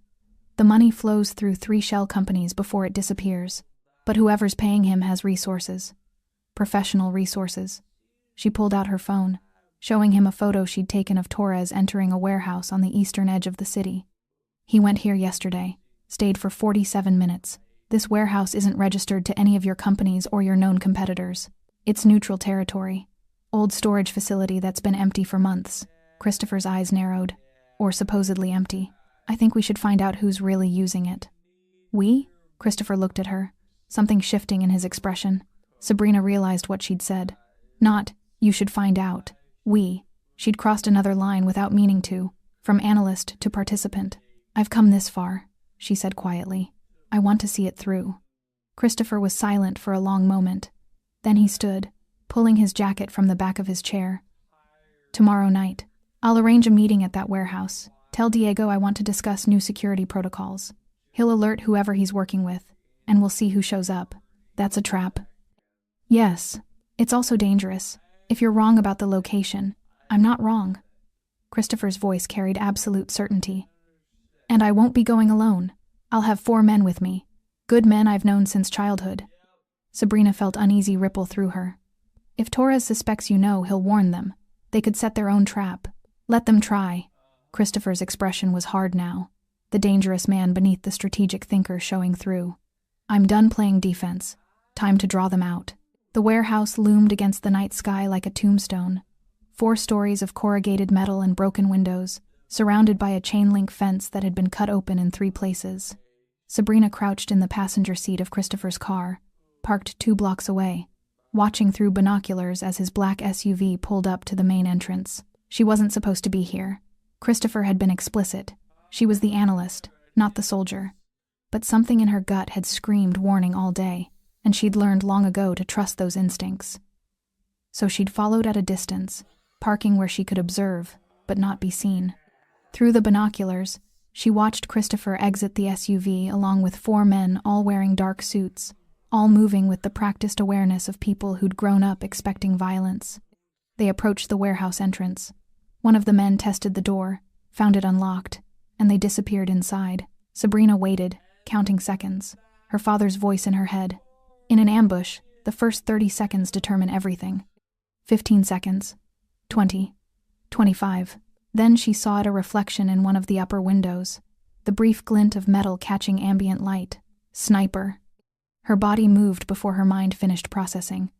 The money flows through 3 shell companies before it disappears, but whoever's paying him has resources. Professional resources." She pulled out her phone, showing him a photo she'd taken of Torres entering a warehouse on the eastern edge of the city. "He went here yesterday, stayed for 47 minutes. This warehouse isn't registered to any of your companies or your known competitors. It's neutral territory. Old storage facility that's been empty for months." Christopher's eyes narrowed. "Or supposedly empty. I think we should find out who's really using it." "We?" Christopher looked at her, something shifting in his expression. Sabrina realized what she'd said. Not, "you should find out." "We." She'd crossed another line without meaning to, from analyst to participant. "I've come this far," she said quietly. "I want to see it through." Christopher was silent for a long moment. Then he stood, pulling his jacket from the back of his chair. "Tomorrow night. I'll arrange a meeting at that warehouse. Tell Diego I want to discuss new security protocols. He'll alert whoever he's working with, and we'll see who shows up." "That's a trap." "Yes. It's also dangerous. If you're wrong about the location, I'm not wrong." Christopher's voice carried absolute certainty. "And I won't be going alone. I'll have 4 men with me. Good men I've known since childhood." Sabrina felt uneasy ripple through her. "If Torres suspects he'll warn them. They could set their own trap. Let them try." Christopher's expression was hard now, the dangerous man beneath the strategic thinker showing through. "I'm done playing defense. Time to draw them out." The warehouse loomed against the night sky like a tombstone. 4 stories of corrugated metal and broken windows, surrounded by a chain-link fence that had been cut open in 3 places. Sabrina crouched in the passenger seat of Christopher's car, parked 2 blocks away, watching through binoculars as his black SUV pulled up to the main entrance. She wasn't supposed to be here. Christopher had been explicit. She was the analyst, not the soldier. But something in her gut had screamed warning all day, and she'd learned long ago to trust those instincts. So she'd followed at a distance, parking where she could observe, but not be seen. Through the binoculars, she watched Christopher exit the SUV along with 4 men all wearing dark suits, all moving with the practiced awareness of people who'd grown up expecting violence. They approached the warehouse entrance. One of the men tested the door, found it unlocked, and they disappeared inside. Sabrina waited, counting seconds, her father's voice in her head. In an ambush, the first 30 seconds determine everything. 15 seconds. 20. 25. Then she saw it a reflection in one of the upper windows, the brief glint of metal catching ambient light. Sniper. Her body moved before her mind finished processing.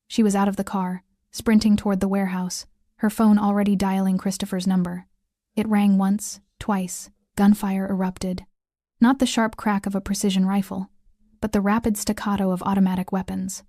She was out of the car, sprinting toward the warehouse, her phone already dialing Christopher's number. It rang once, twice. Gunfire erupted. Not the sharp crack of a precision rifle, but the rapid staccato of automatic weapons.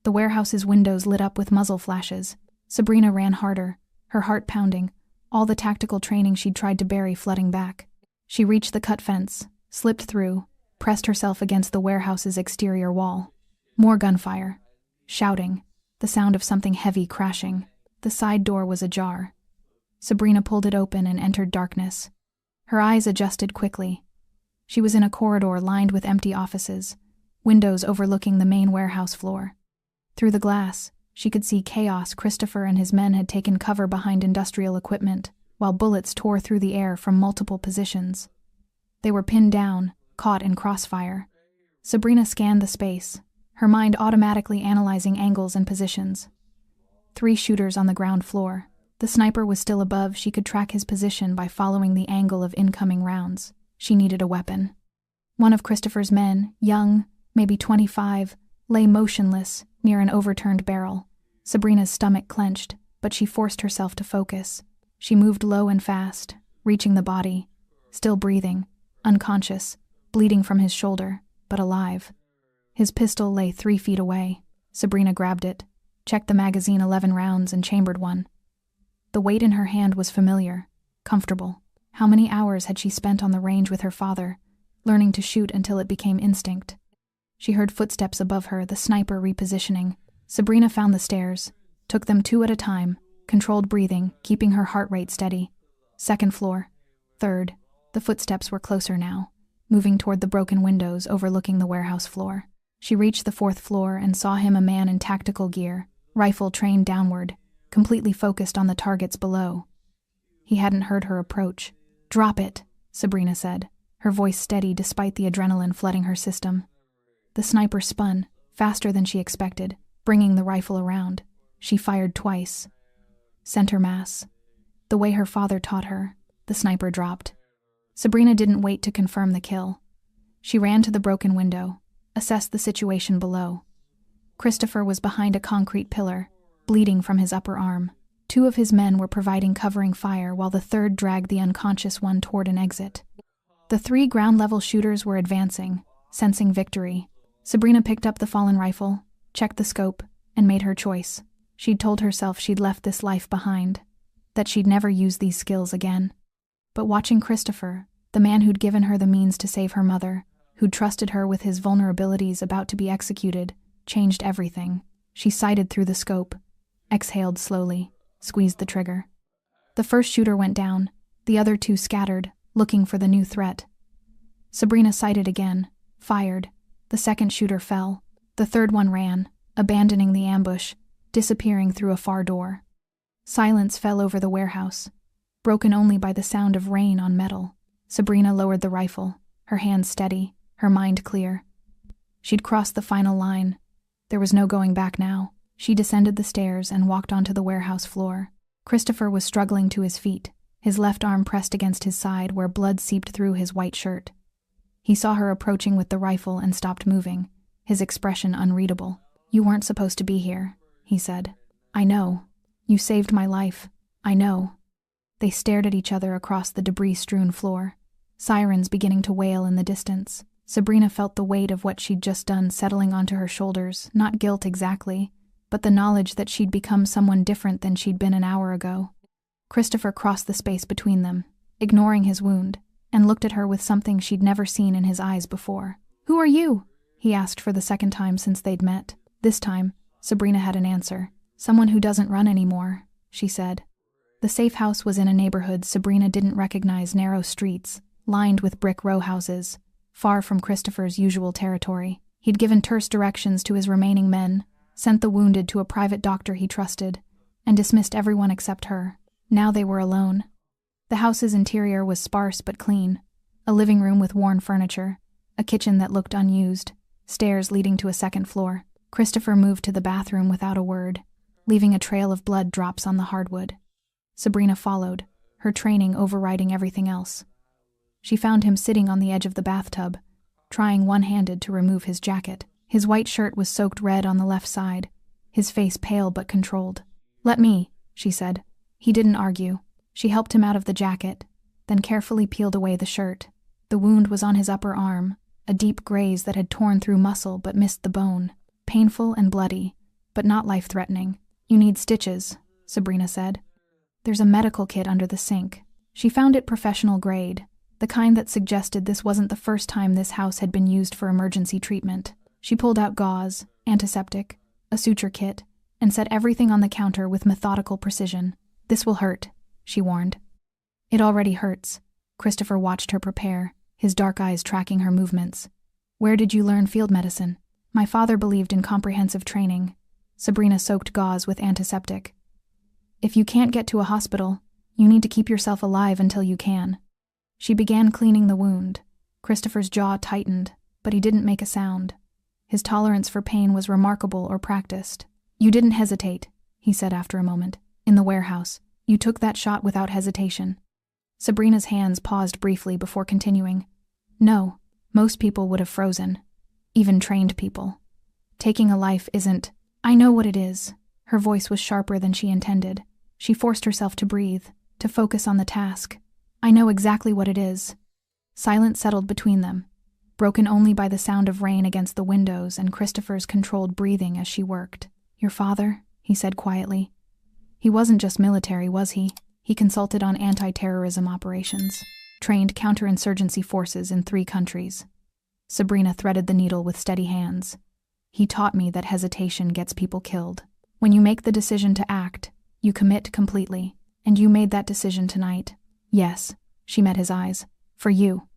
The warehouse's windows lit up with muzzle flashes. Sabrina ran harder, her heart pounding, all the tactical training she'd tried to bury flooding back. She reached the cut fence, slipped through, pressed herself against the warehouse's exterior wall. More gunfire. Shouting. The sound of something heavy crashing. The side door was ajar. Sabrina pulled it open and entered darkness. Her eyes adjusted quickly. She was in a corridor lined with empty offices, windows overlooking the main warehouse floor. Through the glass, she could see chaos. Christopher and his men had taken cover behind industrial equipment, while bullets tore through the air from multiple positions. They were pinned down, caught in crossfire. Sabrina scanned the space, her mind automatically analyzing angles and positions. 3 shooters on the ground floor. The sniper was still above. She could track his position by following the angle of incoming rounds. She needed a weapon. One of Christopher's men, young, maybe 25, lay motionless near an overturned barrel. Sabrina's stomach clenched, but she forced herself to focus. She moved low and fast, reaching the body, still breathing, unconscious, bleeding from his shoulder, but alive. His pistol lay 3 feet away. Sabrina grabbed it, checked the magazine 11 rounds, and chambered one. The weight in her hand was familiar, comfortable. How many hours had she spent on the range with her father, learning to shoot until it became instinct? She heard footsteps above her, the sniper repositioning. Sabrina found the stairs, took them 2 at a time, controlled breathing, keeping her heart rate steady. 2nd floor. 3rd. The footsteps were closer now, moving toward the broken windows overlooking the warehouse floor. She reached the 4th floor and saw him, a man in tactical gear, rifle trained downward, completely focused on the targets below. He hadn't heard her approach. "Drop it," Sabrina said, her voice steady despite the adrenaline flooding her system. The sniper spun, faster than she expected, bringing the rifle around. She fired twice. Center mass. The way her father taught her, the sniper dropped. Sabrina didn't wait to confirm the kill. She ran to the broken window, assessed the situation below. Christopher was behind a concrete pillar, bleeding from his upper arm. 2 of his men were providing covering fire while the 3rd dragged the unconscious one toward an exit. The 3 ground-level shooters were advancing, sensing victory. Sabrina picked up the fallen rifle, checked the scope, and made her choice. She'd told herself she'd left this life behind, that she'd never use these skills again. But watching Christopher, the man who'd given her the means to save her mother, who'd trusted her with his vulnerabilities about to be executed, changed everything. She sighted through the scope, exhaled slowly, squeezed the trigger. The first shooter went down, the other 2 scattered, looking for the new threat. Sabrina sighted again, fired. The 2nd shooter fell. The 3rd one ran, abandoning the ambush, disappearing through a far door. Silence fell over the warehouse, broken only by the sound of rain on metal. Sabrina lowered the rifle, her hands steady, her mind clear. She'd crossed the final line. There was no going back now. She descended the stairs and walked onto the warehouse floor. Christopher was struggling to his feet, his left arm pressed against his side where blood seeped through his white shirt. He saw her approaching with the rifle and stopped moving, his expression unreadable. "You weren't supposed to be here," he said. "I know. You saved my life. I know." They stared at each other across the debris-strewn floor, sirens beginning to wail in the distance. Sabrina felt the weight of what she'd just done settling onto her shoulders, not guilt exactly, but the knowledge that she'd become someone different than she'd been an hour ago. Christopher crossed the space between them, ignoring his wound, and looked at her with something she'd never seen in his eyes before. "Who are you?" he asked for the 2nd time since they'd met. This time, Sabrina had an answer. "Someone who doesn't run anymore," she said. The safe house was in a neighborhood Sabrina didn't recognize, narrow streets, lined with brick row houses, far from Christopher's usual territory. He'd given terse directions to his remaining men, sent the wounded to a private doctor he trusted, and dismissed everyone except her. Now they were alone. The house's interior was sparse but clean, a living room with worn furniture, a kitchen that looked unused, stairs leading to a 2nd floor. Christopher moved to the bathroom without a word, leaving a trail of blood drops on the hardwood. Sabrina followed, her training overriding everything else. She found him sitting on the edge of the bathtub, trying one-handed to remove his jacket. His white shirt was soaked red on the left side, his face pale but controlled. "Let me," she said. He didn't argue. She helped him out of the jacket, then carefully peeled away the shirt. The wound was on his upper arm, a deep graze that had torn through muscle but missed the bone. Painful and bloody, but not life-threatening. "You need stitches," Sabrina said. "There's a medical kit under the sink." She found it professional grade, the kind that suggested this wasn't the first time this house had been used for emergency treatment. She pulled out gauze, antiseptic, a suture kit, and set everything on the counter with methodical precision. "This will hurt," she warned. "It already hurts." Christopher watched her prepare, his dark eyes tracking her movements. "Where did you learn field medicine?" "My father believed in comprehensive training." Sabrina soaked gauze with antiseptic. "If you can't get to a hospital, you need to keep yourself alive until you can." She began cleaning the wound. Christopher's jaw tightened, but he didn't make a sound. His tolerance for pain was remarkable or practiced. "You didn't hesitate," he said after a moment. "In the warehouse, you took that shot without hesitation." Sabrina's hands paused briefly before continuing. No, most people would have frozen. Even trained people. Taking a life isn't. I know what it is. Her voice was sharper than she intended. She forced herself to breathe, to focus on the task. I know exactly what it is. Silence settled between them, broken only by the sound of rain against the windows and Christopher's controlled breathing as she worked. Your father, he said quietly. He wasn't just military, was he? He consulted on anti-terrorism operations, trained counterinsurgency forces in 3 countries. Sabrina threaded the needle with steady hands. He taught me that hesitation gets people killed. When you make the decision to act, you commit completely, and you made that decision tonight. Yes, she met his eyes. For you.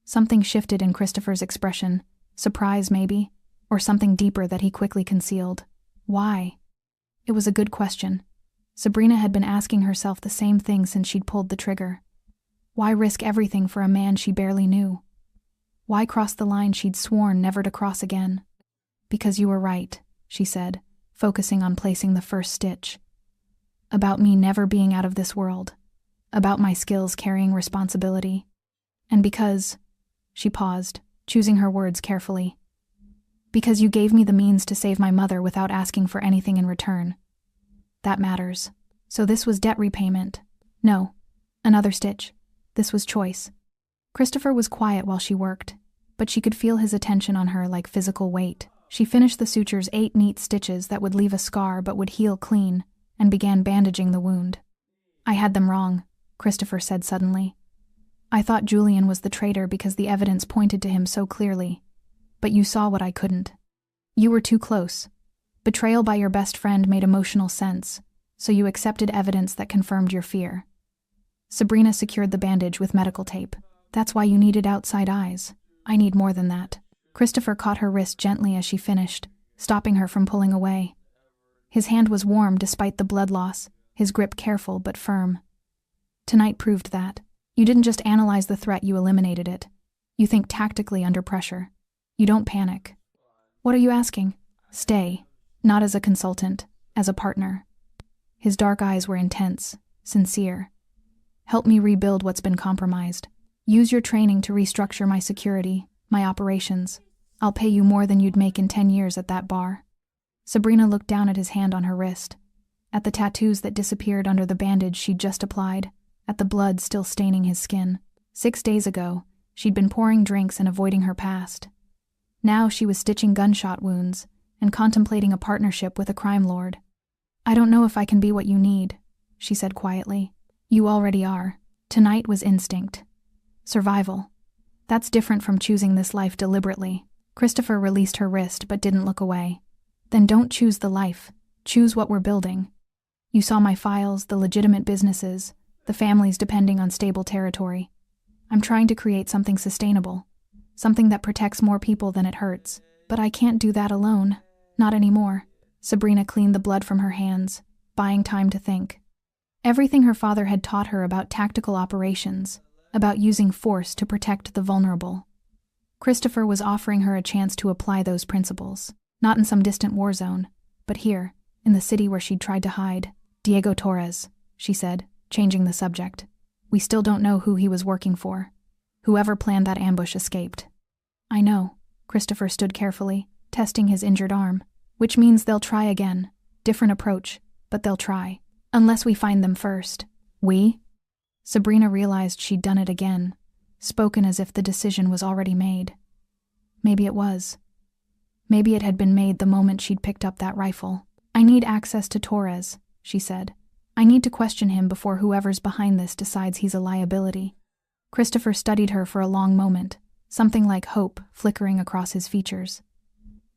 Something shifted in Christopher's expression, surprise maybe, or something deeper that he quickly concealed. Why? It was a good question. Sabrina had been asking herself the same thing since she'd pulled the trigger. Why risk everything for a man she barely knew? Why cross the line she'd sworn never to cross again? Because you were right, she said, focusing on placing the first stitch. About me never being out of this world. About my skills carrying responsibility. And because, she paused, choosing her words carefully. Because you gave me the means to save my mother without asking for anything in return. That matters. So this was debt repayment. No, another stitch. This was choice. Christopher was quiet while she worked, but she could feel his attention on her like physical weight. She finished the suture's 8 neat stitches that would leave a scar but would heal clean, and began bandaging the wound. I had them wrong, Christopher said suddenly. I thought Julian was the traitor because the evidence pointed to him so clearly. But you saw what I couldn't. You were too close. Betrayal by your best friend made emotional sense, so you accepted evidence that confirmed your fear. Sabrina secured the bandage with medical tape. That's why you needed outside eyes. I need more than that. Christopher caught her wrist gently as she finished, stopping her from pulling away. His hand was warm despite the blood loss, his grip careful but firm. Tonight proved that. You didn't just analyze the threat, you eliminated it. You think tactically under pressure. You don't panic. What are you asking? Stay. Not as a consultant, as a partner. His dark eyes were intense, sincere. Help me rebuild what's been compromised. Use your training to restructure my security, my operations. I'll pay you more than you'd make in 10 years at that bar. Sabrina looked down at his hand on her wrist, at the tattoos that disappeared under the bandage she'd just applied, at the blood still staining his skin. 6 days ago, she'd been pouring drinks and avoiding her past. Now she was stitching gunshot wounds and contemplating a partnership with a crime lord. I don't know if I can be what you need, she said quietly. You already are. Tonight was instinct. Survival. That's different from choosing this life deliberately. Christopher released her wrist but didn't look away. Then don't choose the life. Choose what we're building. You saw my files, the legitimate businesses, the families depending on stable territory. I'm trying to create something sustainable. Something that protects more people than it hurts. But I can't do that alone. Not anymore. Sabrina cleaned the blood from her hands, buying time to think. Everything her father had taught her about tactical operations, about using force to protect the vulnerable. Christopher was offering her a chance to apply those principles, not in some distant war zone, but here, in the city where she'd tried to hide. Diego Torres, she said, changing the subject. We still don't know who he was working for. Whoever planned that ambush escaped. I know. Christopher stood carefully, testing his injured arm, which means they'll try again. Different approach, but they'll try. Unless we find them first. We? Sabrina realized she'd done it again, spoken as if the decision was already made. Maybe it was. Maybe it had been made the moment she'd picked up that rifle. I need access to Torres, she said. I need to question him before whoever's behind this decides he's a liability. Christopher studied her for a long moment, something like hope flickering across his features.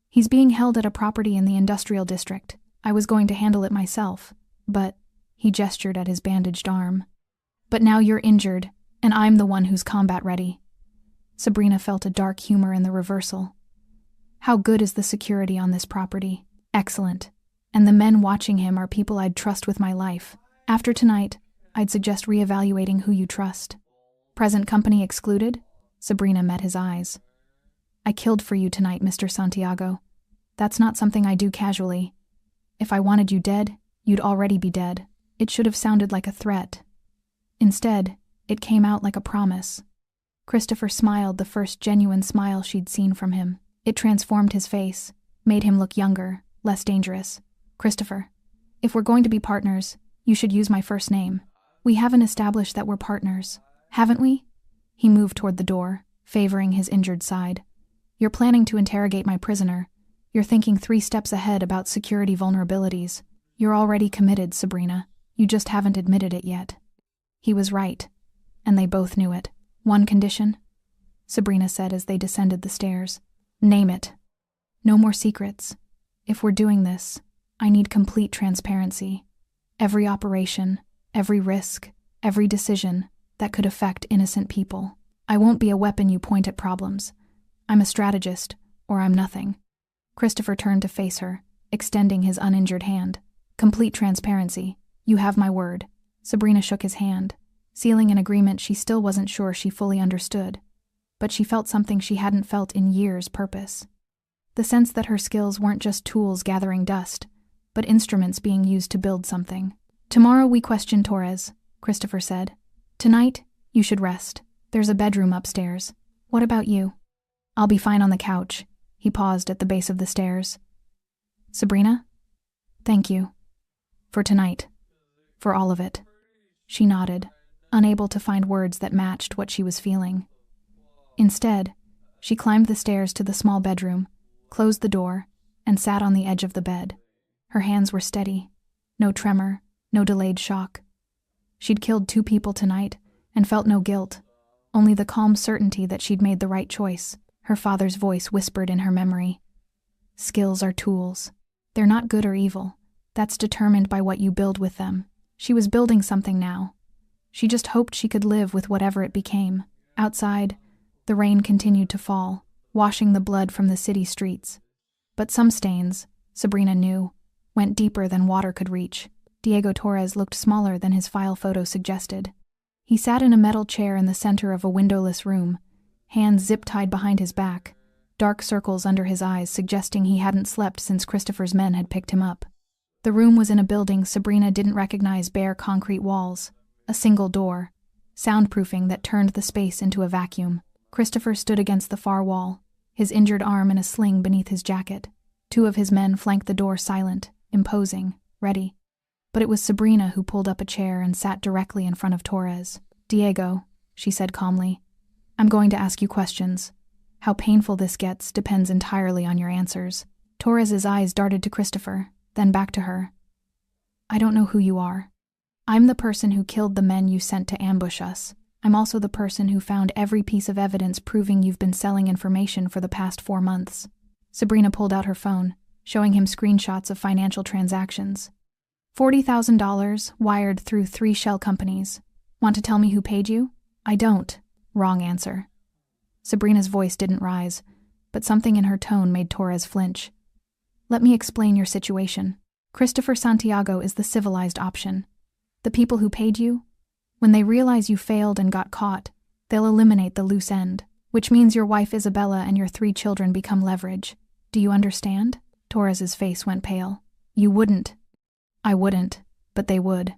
He's being held at a property in the industrial district. I was going to handle it myself, but... He gestured at his bandaged arm. But now you're injured, and I'm the one who's combat ready. Sabrina felt a dark humor in the reversal. How good is the security on this property? Excellent. And the men watching him are people I'd trust with my life. After tonight, I'd suggest reevaluating who you trust. Present company excluded? Sabrina met his eyes. I killed for you tonight, Mr. Santiago. That's not something I do casually. If I wanted you dead, you'd already be dead. It should have sounded like a threat. Instead, It came out like a promise. Christopher smiled, the first genuine smile she'd seen from him. It transformed his face, made him look younger, less dangerous. Christopher, if we're going to be partners, you should use my first name. We haven't established that we're partners, haven't we? He moved toward the door, favoring his injured side. You're planning to interrogate my prisoner. You're thinking 3 steps ahead about security vulnerabilities. You're already committed, Sabrina. You just haven't admitted it yet. He was right, and they both knew it. One condition, Sabrina said as they descended the stairs. Name it. No more secrets. If we're doing this, I need complete transparency. Every operation, every risk, every decision that could affect innocent people. I won't be a weapon you point at problems. I'm a strategist, or I'm nothing. Christopher turned to face her, extending his uninjured hand. Complete transparency. You have my word. Sabrina shook his hand, sealing an agreement she still wasn't sure she fully understood. But she felt something she hadn't felt in years: purpose. The sense that her skills weren't just tools gathering dust, but instruments being used to build something. Tomorrow we question Torres, Christopher said. Tonight, you should rest. There's a bedroom upstairs. What about you? I'll be fine on the couch. He paused at the base of the stairs. Sabrina? Thank you. For tonight. For all of it. She nodded, unable to find words that matched what she was feeling. Instead, she climbed the stairs to the small bedroom, closed the door, and sat on the edge of the bed. Her hands were steady. No tremor, no delayed shock. She'd killed 2 people tonight and felt no guilt, only the calm certainty that she'd made the right choice. Her father's voice whispered in her memory. Skills are tools. They're not good or evil. That's determined by what you build with them. She was building something now. She just hoped she could live with whatever it became. Outside, the rain continued to fall, washing the blood from the city streets. But some stains, Sabrina knew, went deeper than water could reach. Diego Torres looked smaller than his file photo suggested. He sat in a metal chair in the center of a windowless room, hands zip-tied behind his back, dark circles under his eyes suggesting he hadn't slept since Christopher's men had picked him up. The room was in a building Sabrina didn't recognize: bare concrete walls, a single door, soundproofing that turned the space into a vacuum. Christopher stood against the far wall, his injured arm in a sling beneath his jacket. 2 of his men flanked the door, silent, imposing, ready. But it was Sabrina who pulled up a chair and sat directly in front of Torres. Diego, she said calmly, I'm going to ask you questions. How painful this gets depends entirely on your answers. Torres's eyes darted to Christopher, then back to her. I don't know who you are. I'm the person who killed the men you sent to ambush us. I'm also the person who found every piece of evidence proving you've been selling information for the past 4 months. Sabrina pulled out her phone, showing him screenshots of financial transactions. $40,000 wired through 3 shell companies. Want to tell me who paid you? I don't. Wrong answer. Sabrina's voice didn't rise, but something in her tone made Torres flinch. Let me explain your situation. Christopher Santiago is the civilized option. The people who paid you, when they realize you failed and got caught, they'll eliminate the loose end, which means your wife Isabella and your 3 children become leverage. Do you understand? Torres's face went pale. You wouldn't. I wouldn't, but they would.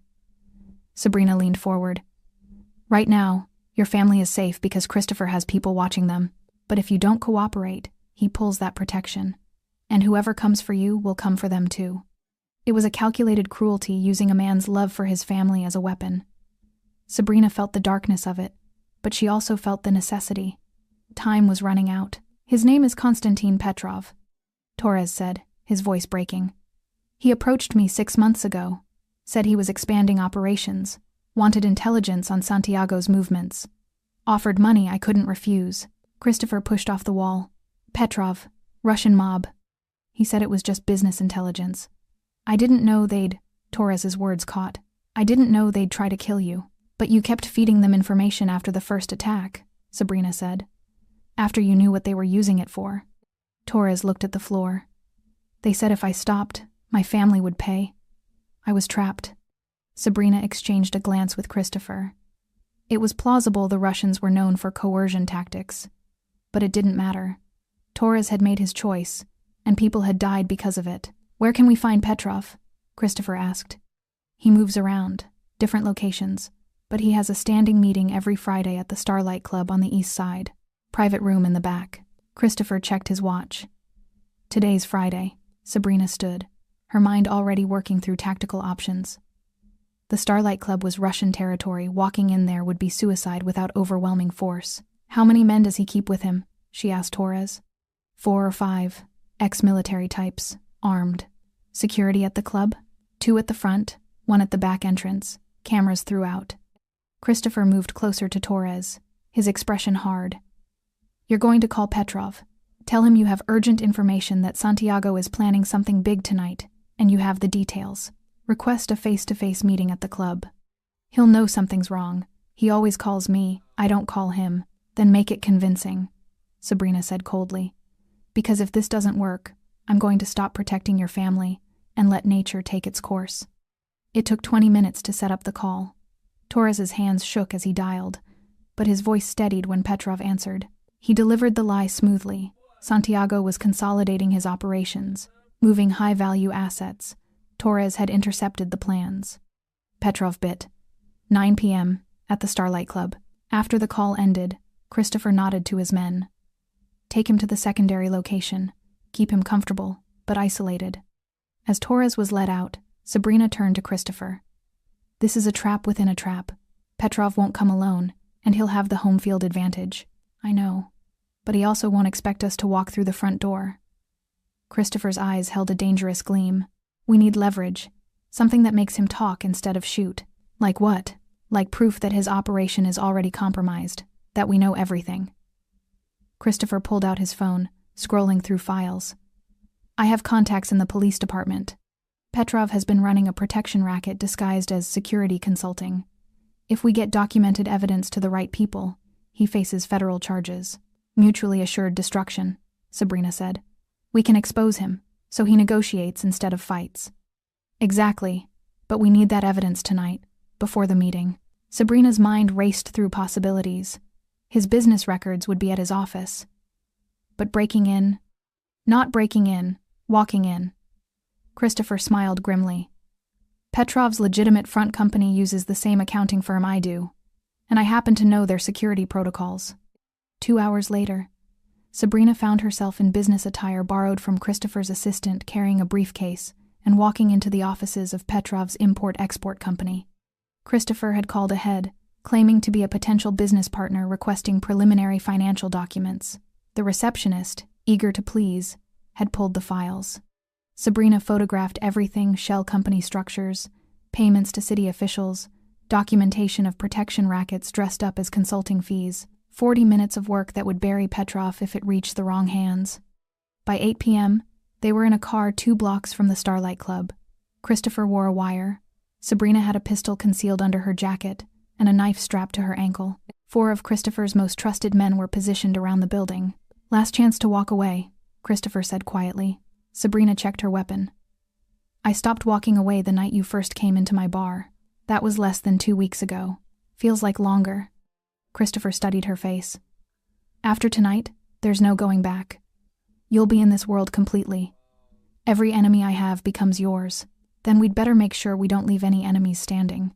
Sabrina leaned forward. Right now, your family is safe because Christopher has people watching them, but if you don't cooperate, he pulls that protection. And whoever comes for you will come for them too. It was a calculated cruelty, using a man's love for his family as a weapon. Sabrina felt the darkness of it, but she also felt the necessity. Time was running out. His name is Konstantin Petrov, Torres said, his voice breaking. He approached me 6 months ago, said he was expanding operations, wanted intelligence on Santiago's movements. Offered money I couldn't refuse. Christopher pushed off the wall. Petrov, Russian mob. He said it was just business intelligence. I didn't know they'd, Torres's words caught. I didn't know they'd try to kill you. But you kept feeding them information after the first attack, Sabrina said. After you knew what they were using it for. Torres looked at the floor. They said if I stopped, my family would pay. I was trapped. Sabrina exchanged a glance with Christopher. It was plausible the Russians were known for coercion tactics. But it didn't matter. Torres had made his choice, and people had died because of it. Where can we find Petrov? Christopher asked. He moves around, different locations. but he has a standing meeting every Friday at the Starlight Club on the east side. Private room in the back. Christopher checked his watch. Today's Friday. Sabrina stood, her mind already working through tactical options. The Starlight Club was Russian territory. Walking in there would be suicide without overwhelming force. How many men does he keep with him? She asked Torres. 4 or 5. Ex-military types. Armed. Security at the club? 2 at the front, 1 at the back entrance. Cameras throughout. Christopher moved closer to Torres, his expression hard. You're going to call Petrov. Tell him you have urgent information that Santiago is planning something big tonight, and you have the details. Request a face-to-face meeting at the club. He'll know something's wrong. He always calls me, I don't call him. Then make it convincing, Sabrina said coldly. Because if this doesn't work, I'm going to stop protecting your family and let nature take its course. It took 20 minutes to set up the call. Torres's hands shook as he dialed, but his voice steadied when Petrov answered. He delivered the lie smoothly. Santiago was consolidating his operations, moving high-value assets. Torres had intercepted the plans. Petrov bit. 9 p.m. at the Starlight Club. After the call ended, Christopher nodded to his men. Take him to the secondary location. Keep him comfortable, but isolated. As Torres was let out, Sabrina turned to Christopher. This is a trap within a trap. Petrov won't come alone, and he'll have the home field advantage. I know. But he also won't expect us to walk through the front door. Christopher's eyes held a dangerous gleam. We need leverage. Something that makes him talk instead of shoot. Like what? Like proof that his operation is already compromised. That we know everything. Christopher pulled out his phone, scrolling through files. I have contacts in the police department. Petrov has been running a protection racket disguised as security consulting. If we get documented evidence to the right people, he faces federal charges. Mutually assured destruction, Sabrina said. We can expose him, so he negotiates instead of fights. Exactly, but we need that evidence tonight, before the meeting. Sabrina's mind raced through possibilities. His business records would be at his office. But breaking in? Not breaking in, walking in. Christopher smiled grimly. Petrov's legitimate front company uses the same accounting firm I do, and I happen to know their security protocols. 2 hours later, Sabrina found herself in business attire borrowed from Christopher's assistant, carrying a briefcase and walking into the offices of Petrov's import-export company. Christopher had called ahead, claiming to be a potential business partner requesting preliminary financial documents. The receptionist, eager to please, had pulled the files. Sabrina photographed everything: shell company structures, payments to city officials, documentation of protection rackets dressed up as consulting fees. 40 minutes of work that would bury Petrov if it reached the wrong hands. By 8 p.m., they were in a car 2 blocks from the Starlight Club. Christopher wore a wire. Sabrina had a pistol concealed under her jacket and a knife strapped to her ankle. 4 of Christopher's most trusted men were positioned around the building. Last chance to walk away, Christopher said quietly. Sabrina checked her weapon. I stopped walking away the night you first came into my bar. That was less than 2 weeks ago. Feels like longer. Christopher studied her face. After tonight, there's no going back. You'll be in this world completely. Every enemy I have becomes yours. Then we'd better make sure we don't leave any enemies standing.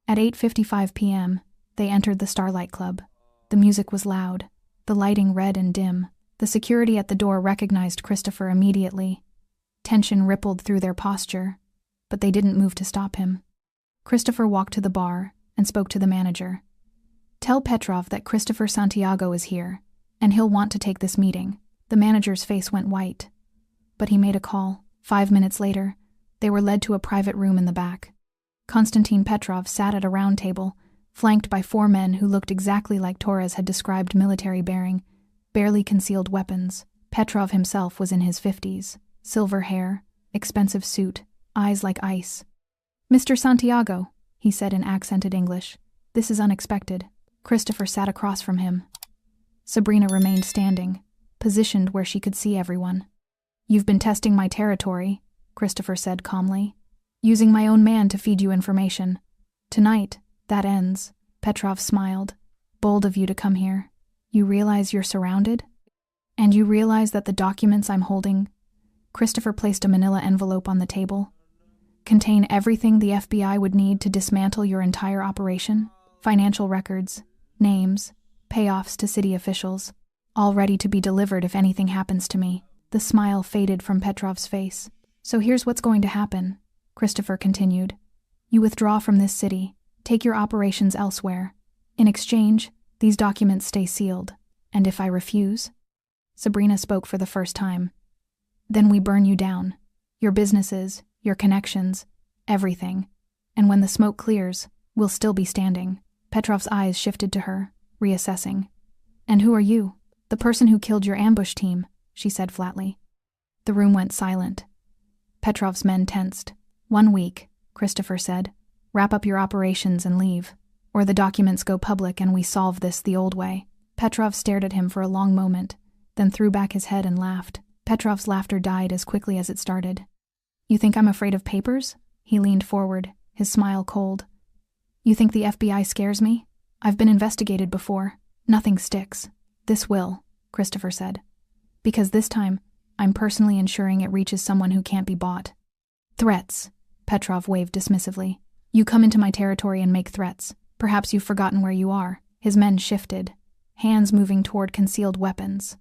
At 8:55 p.m., they entered the Starlight Club. The music was loud, the lighting red and dim. The security at the door recognized Christopher immediately. Tension rippled through their posture, but they didn't move to stop him. Christopher walked to the bar and spoke to the manager. Tell Petrov that Christopher Santiago is here, and he'll want to take this meeting. The manager's face went white, but he made a call. 5 minutes later, they were led to a private room in the back. Konstantin Petrov sat at a round table, flanked by 4 men who looked exactly like Torres had described: military bearing, barely concealed weapons. Petrov himself was in his 50s, silver hair, expensive suit, eyes like ice. Mr. Santiago, he said in accented English, this is unexpected. Christopher sat across from him. Sabrina remained standing, positioned where she could see everyone. You've been testing my territory, Christopher said calmly. Using my own man to feed you information. Tonight, that ends. Petrov smiled. Bold of you to come here. You realize you're surrounded? And you realize that the documents I'm holding— Christopher placed a manila envelope on the table— contain everything the FBI would need to dismantle your entire operation? Financial records, names, payoffs to city officials, all ready to be delivered if anything happens to me. The smile faded from Petrov's face. So here's what's going to happen, Christopher continued. You withdraw from this city, take your operations elsewhere. In exchange, these documents stay sealed. And if I refuse? Sabrina spoke for the first time. Then we burn you down. Your businesses, your connections, everything. And when the smoke clears, we'll still be standing. Petrov's eyes shifted to her, reassessing. And who are you? The person who killed your ambush team, she said flatly. The room went silent. Petrov's men tensed. 1 week, Christopher said. Wrap up your operations and leave. Or the documents go public and we solve this the old way. Petrov stared at him for a long moment, then threw back his head and laughed. Petrov's laughter died as quickly as it started. You think I'm afraid of papers? He leaned forward, his smile cold. You think the FBI scares me? I've been investigated before. Nothing sticks. This will, Christopher said. Because this time, I'm personally ensuring it reaches someone who can't be bought. Threats, Petrov waved dismissively. You come into my territory and make threats. Perhaps you've forgotten where you are. His men shifted, hands moving toward concealed weapons.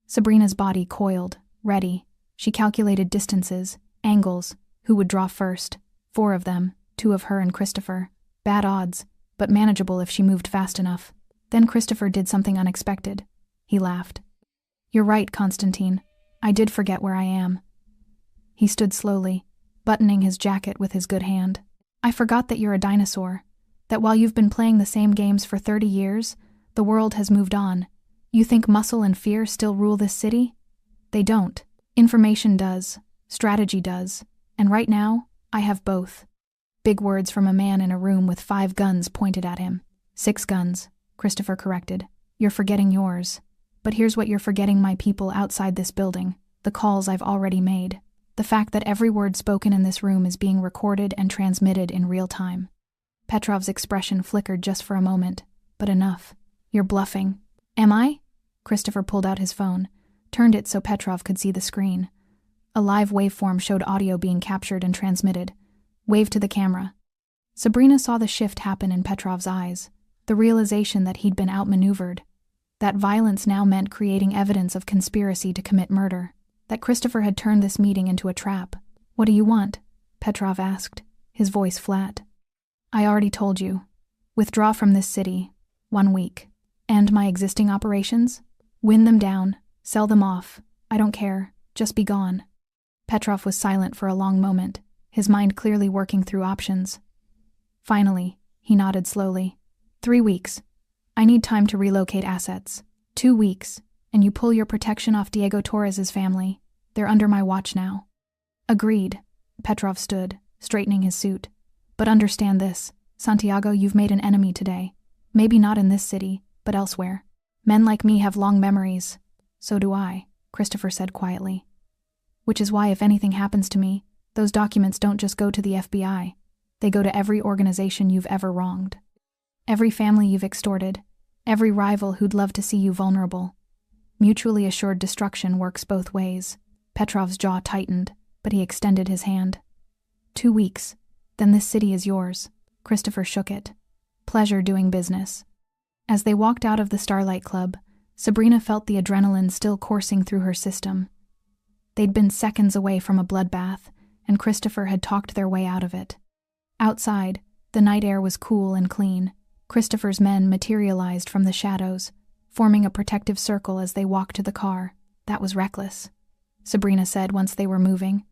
Sabrina's body coiled, ready. She calculated distances, angles, who would draw first. 4 of them, 2 of her and Christopher. Bad odds, but manageable if she moved fast enough. Then Christopher did something unexpected. He laughed. You're right, Constantine. I did forget where I am. He stood slowly, buttoning his jacket with his good hand. I forgot that you're a dinosaur, that while you've been playing the same games for 30 years, the world has moved on. You think muscle and fear still rule this city? They don't. Information does, strategy does, and right now, I have both. Big words from a man in a room with 5 guns pointed at him. 6 guns, Christopher corrected. You're forgetting yours. But here's what you're forgetting, my people outside this building, the calls I've already made. The fact that every word spoken in this room is being recorded and transmitted in real time. Petrov's expression flickered just for a moment, but enough. You're bluffing. Am I? Christopher pulled out his phone, turned it so Petrov could see the screen. A live waveform showed audio being captured and transmitted. Waved to the camera. Sabrina saw the shift happen in Petrov's eyes, the realization that he'd been outmaneuvered. That violence now meant creating evidence of conspiracy to commit murder. That Christopher had turned this meeting into a trap. What do you want? Petrov asked, his voice flat. I already told you. Withdraw from this city. 1 week. End my existing operations? Win them down. Sell them off. I don't care. Just be gone. Petrov was silent for a long moment, his mind clearly working through options. Finally, he nodded slowly. 3 weeks. I need time to relocate assets. 2 weeks, and you pull your protection off Diego Torres's family. They're under my watch now. Agreed. Petrov stood, straightening his suit. But understand this, Santiago, you've made an enemy today. Maybe not in this city, but elsewhere. Men like me have long memories. So do I, Christopher said quietly. Which is why if anything happens to me, those documents don't just go to the FBI. They go to every organization you've ever wronged. Every family you've extorted. Every rival who'd love to see you vulnerable. Mutually assured destruction works both ways. Petrov's jaw tightened, but he extended his hand. 2 weeks. Then this city is yours. Christopher shook it. Pleasure doing business. As they walked out of the Starlight Club, Sabrina felt the adrenaline still coursing through her system. They'd been seconds away from a bloodbath, and Christopher had talked their way out of it. Outside, the night air was cool and clean. Christopher's men materialized from the shadows, forming a protective circle as they walked to the car. That was reckless, Sabrina said once they were moving.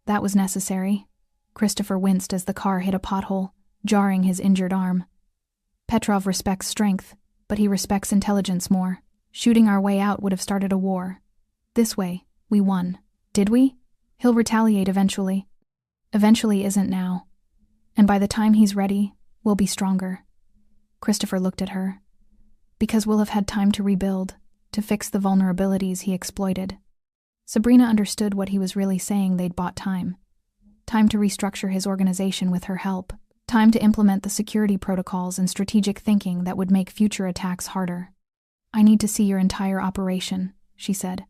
That was necessary. Christopher winced as the car hit a pothole, jarring his injured arm. Petrov respects strength, but he respects intelligence more. Shooting our way out would have started a war. This way, we won. Did we? He'll retaliate eventually. Eventually isn't now. And by the time he's ready, we'll be stronger. Christopher looked at her. Because we'll have had time to rebuild, to fix the vulnerabilities he exploited. Sabrina understood what he was really saying. They'd bought time. Time to restructure his organization with her help. Time to implement the security protocols and strategic thinking that would make future attacks harder. I need to see your entire operation, she said.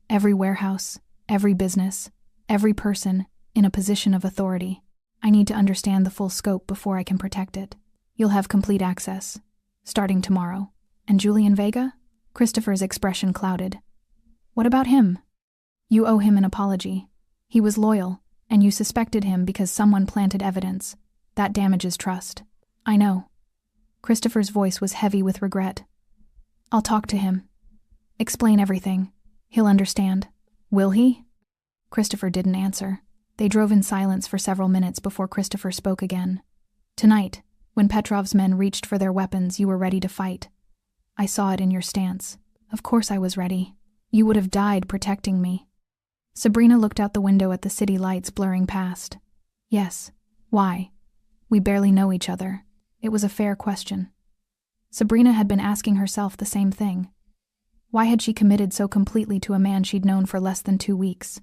Every warehouse, every business, every person in a position of authority. I need to understand the full scope before I can protect it. You'll have complete access, starting tomorrow. And Julian Vega? Christopher's expression clouded. What about him? You owe him an apology. He was loyal, and you suspected him because someone planted evidence. That damages trust. I know. Christopher's voice was heavy with regret. I'll talk to him. Explain everything. He'll understand. Will he? Christopher didn't answer. They drove in silence for several minutes before Christopher spoke again. Tonight, when Petrov's men reached for their weapons, you were ready to fight. I saw it in your stance. Of course I was ready. You would have died protecting me. Sabrina looked out the window at the city lights blurring past. Yes. Why? We barely know each other. It was a fair question. Sabrina had been asking herself the same thing. Why had she committed so completely to a man she'd known for less than 2 weeks?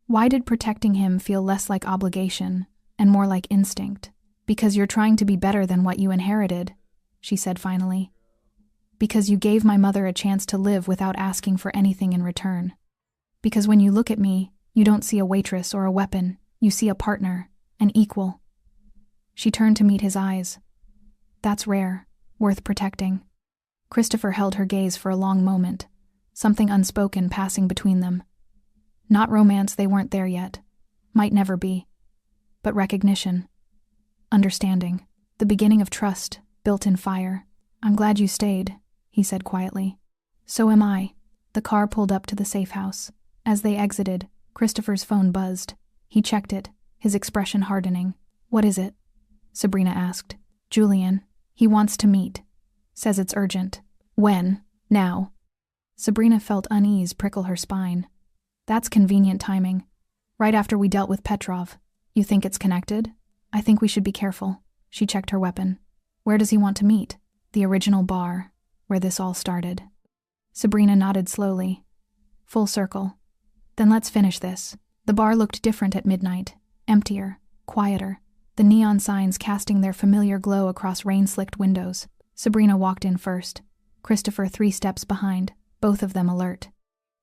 Why did protecting him feel less like obligation and more like instinct? Because you're trying to be better than what you inherited, she said finally. Because you gave my mother a chance to live without asking for anything in return. Because when you look at me, you don't see a waitress or a weapon, you see a partner, an equal. She turned to meet his eyes. That's rare, worth protecting. Christopher held her gaze for a long moment, something unspoken passing between them. Not romance, they weren't there yet. Might never be. But recognition. Understanding. The beginning of trust, built in fire. I'm glad you stayed, he said quietly. So am I. The car pulled up to the safe house. As they exited, Christopher's phone buzzed. He checked it, his expression hardening. What is it? Sabrina asked. Julian. He wants to meet. Says it's urgent. When? Now. Sabrina felt unease prickle her spine. That's convenient timing. Right after we dealt with Petrov. You think it's connected? I think we should be careful. She checked her weapon. Where does he want to meet? The original bar, where this all started. Sabrina nodded slowly. Full circle. Then let's finish this. The bar looked different at midnight. Emptier, quieter. The neon signs casting their familiar glow across rain-slicked windows. Sabrina walked in first. Christopher 3 steps behind, both of them alert.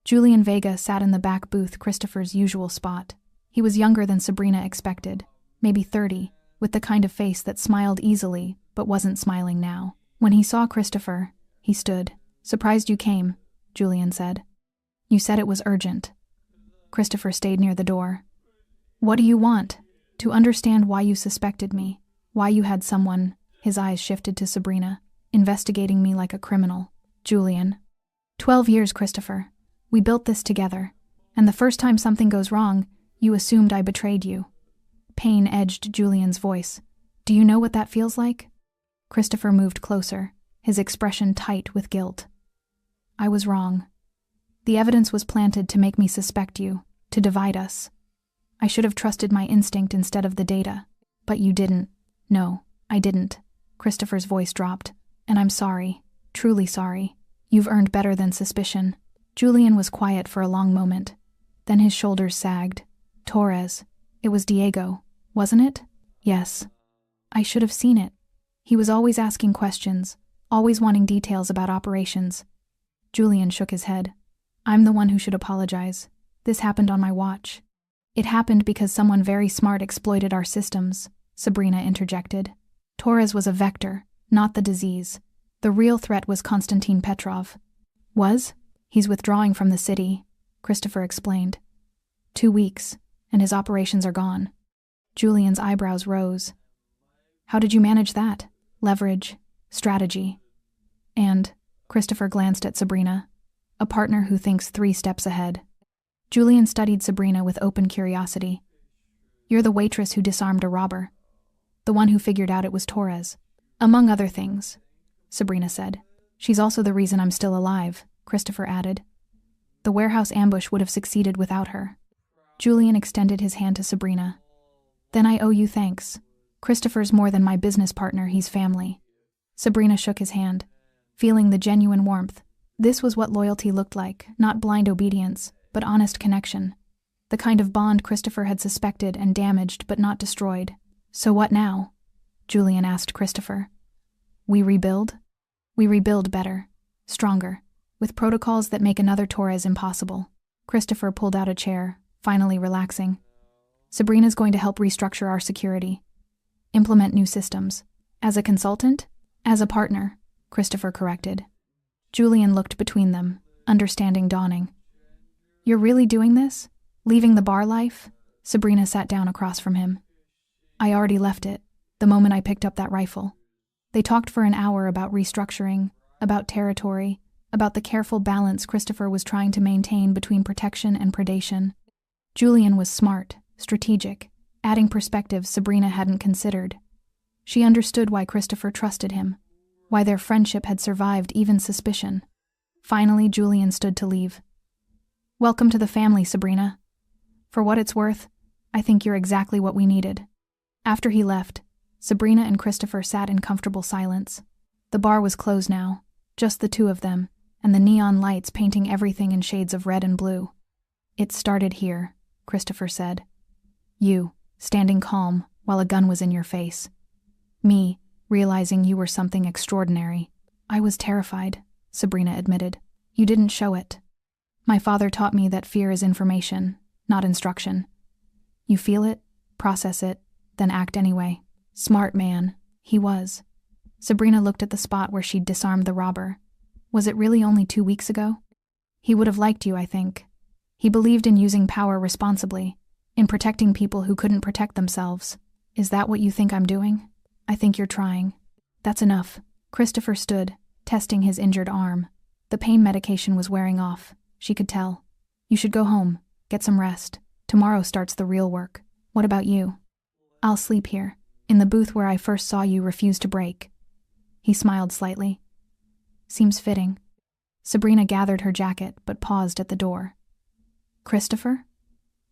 Julian Vega sat in the back booth, Christopher's usual spot. He was younger than Sabrina expected, maybe 30, with the kind of face that smiled easily, but wasn't smiling now. When he saw Christopher, he stood. Surprised you came, Julian said. You said it was urgent. Christopher stayed near the door. What do you want? To understand why you suspected me, why you had someone, his eyes shifted to Sabrina, investigating me like a criminal. Julian. 12 years, Christopher. We built this together, and the first time something goes wrong, you assumed I betrayed you. Pain edged Julian's voice. Do you know what that feels like? Christopher moved closer, his expression tight with guilt. I was wrong. The evidence was planted to make me suspect you, to divide us. I should have trusted my instinct instead of the data. But you didn't. No, I didn't. Christopher's voice dropped. And I'm sorry. Truly sorry. You've earned better than suspicion. Julian was quiet for a long moment. Then his shoulders sagged. Torres. It was Diego, wasn't it? Yes. I should have seen it. He was always asking questions, always wanting details about operations. Julian shook his head. I'm the one who should apologize. This happened on my watch. It happened because someone very smart exploited our systems, Sabrina interjected. Torres was a vector, not the disease. The real threat was Konstantin Petrov. Was? He's withdrawing from the city, Christopher explained. 2 weeks, and his operations are gone. Julian's eyebrows rose. How did you manage that? Leverage, strategy. And, Christopher glanced at Sabrina, a partner who thinks 3 steps ahead. Julian studied Sabrina with open curiosity. You're the waitress who disarmed a robber. The one who figured out it was Torres. Among other things, Sabrina said. She's also the reason I'm still alive, Christopher added. The warehouse ambush would have succeeded without her. Julian extended his hand to Sabrina. Then I owe you thanks. Christopher's more than my business partner, he's family. Sabrina shook his hand, feeling the genuine warmth. This was what loyalty looked like, not blind obedience, but honest connection. The kind of bond Christopher had suspected and damaged but not destroyed. So what now? Julian asked Christopher. We rebuild? We rebuild better, stronger, with protocols that make another Torres impossible. Christopher pulled out a chair, finally relaxing. Sabrina's going to help restructure our security, implement new systems, As a consultant? As a partner, Christopher corrected. Julian looked between them, understanding dawning. You're really doing this? Leaving the bar life? Sabrina sat down across from him. I already left it, the moment I picked up that rifle. They talked for an hour about restructuring, about territory, about the careful balance Christopher was trying to maintain between protection and predation. Julian was smart, strategic, adding perspectives Sabrina hadn't considered. She understood why Christopher trusted him, why their friendship had survived even suspicion. Finally, Julian stood to leave. Welcome to the family, Sabrina. For what it's worth, I think you're exactly what we needed. After he left, Sabrina and Christopher sat in comfortable silence. The bar was closed now, just the two of them, and the neon lights painting everything in shades of red and blue. It started here, Christopher said. You, standing calm while a gun was in your face. Me, realizing you were something extraordinary. I was terrified, Sabrina admitted. You didn't show it. My father taught me that fear is information, not instruction. You feel it, process it, then act anyway. Smart man, he was. Sabrina looked at the spot where she'd disarmed the robber. Was it really only 2 weeks ago? He would have liked you, I think. He believed in using power responsibly, in protecting people who couldn't protect themselves. Is that what you think I'm doing? I think you're trying. That's enough. Christopher stood, testing his injured arm. The pain medication was wearing off. She could tell. You should go home, get some rest. Tomorrow starts the real work. What about you? I'll sleep here, in the booth where I first saw you refuse to break. He smiled slightly. Seems fitting. Sabrina gathered her jacket, but paused at the door. Christopher?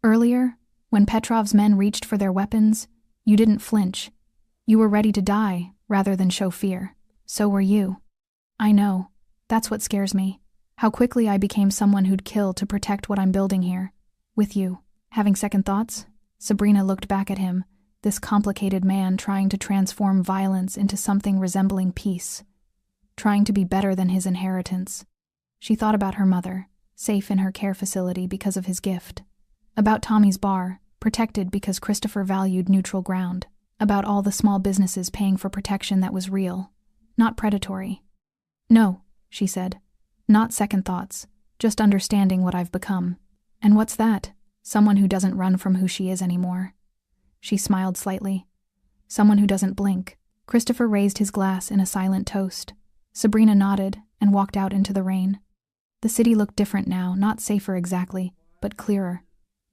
Earlier, when Petrov's men reached for their weapons, you didn't flinch. You were ready to die, rather than show fear. So were you. I know. That's what scares me. How quickly I became someone who'd kill to protect what I'm building here. With you. Having second thoughts? Sabrina looked back at him, this complicated man trying to transform violence into something resembling peace. Trying to be better than his inheritance. She thought about her mother, safe in her care facility because of his gift. About Tommy's bar, protected because Christopher valued neutral ground. About all the small businesses paying for protection that was real, not predatory. No, she said. Not second thoughts, just understanding what I've become. And what's that? Someone who doesn't run from who she is anymore. She smiled slightly. Someone who doesn't blink. Christopher raised his glass in a silent toast. Sabrina nodded and walked out into the rain. The city looked different now, not safer exactly, but clearer.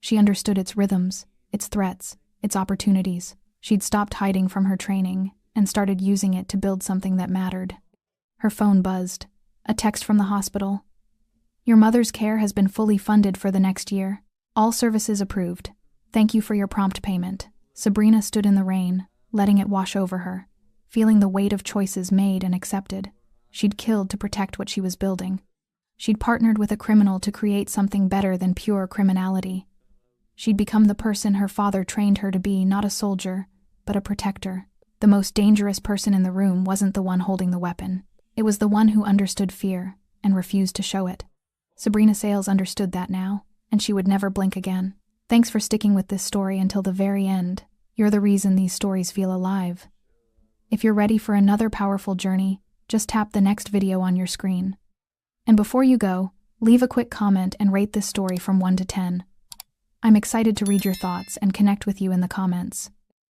She understood its rhythms, its threats, its opportunities. She'd stopped hiding from her training and started using it to build something that mattered. Her phone buzzed. A text from the hospital. Your mother's care has been fully funded for the next year. All services approved. Thank you for your prompt payment. Sabrina stood in the rain, letting it wash over her, feeling the weight of choices made and accepted. She'd killed to protect what she was building. She'd partnered with a criminal to create something better than pure criminality. She'd become the person her father trained her to be, not a soldier, but a protector. The most dangerous person in the room wasn't the one holding the weapon. It was the one who understood fear and refused to show it. Sabrina Sales understood that now, and she would never blink again. Thanks for sticking with this story until the very end. You're the reason these stories feel alive. If you're ready for another powerful journey, just tap the next video on your screen. And before you go, leave a quick comment and rate this story from 1 to 10. I'm excited to read your thoughts and connect with you in the comments.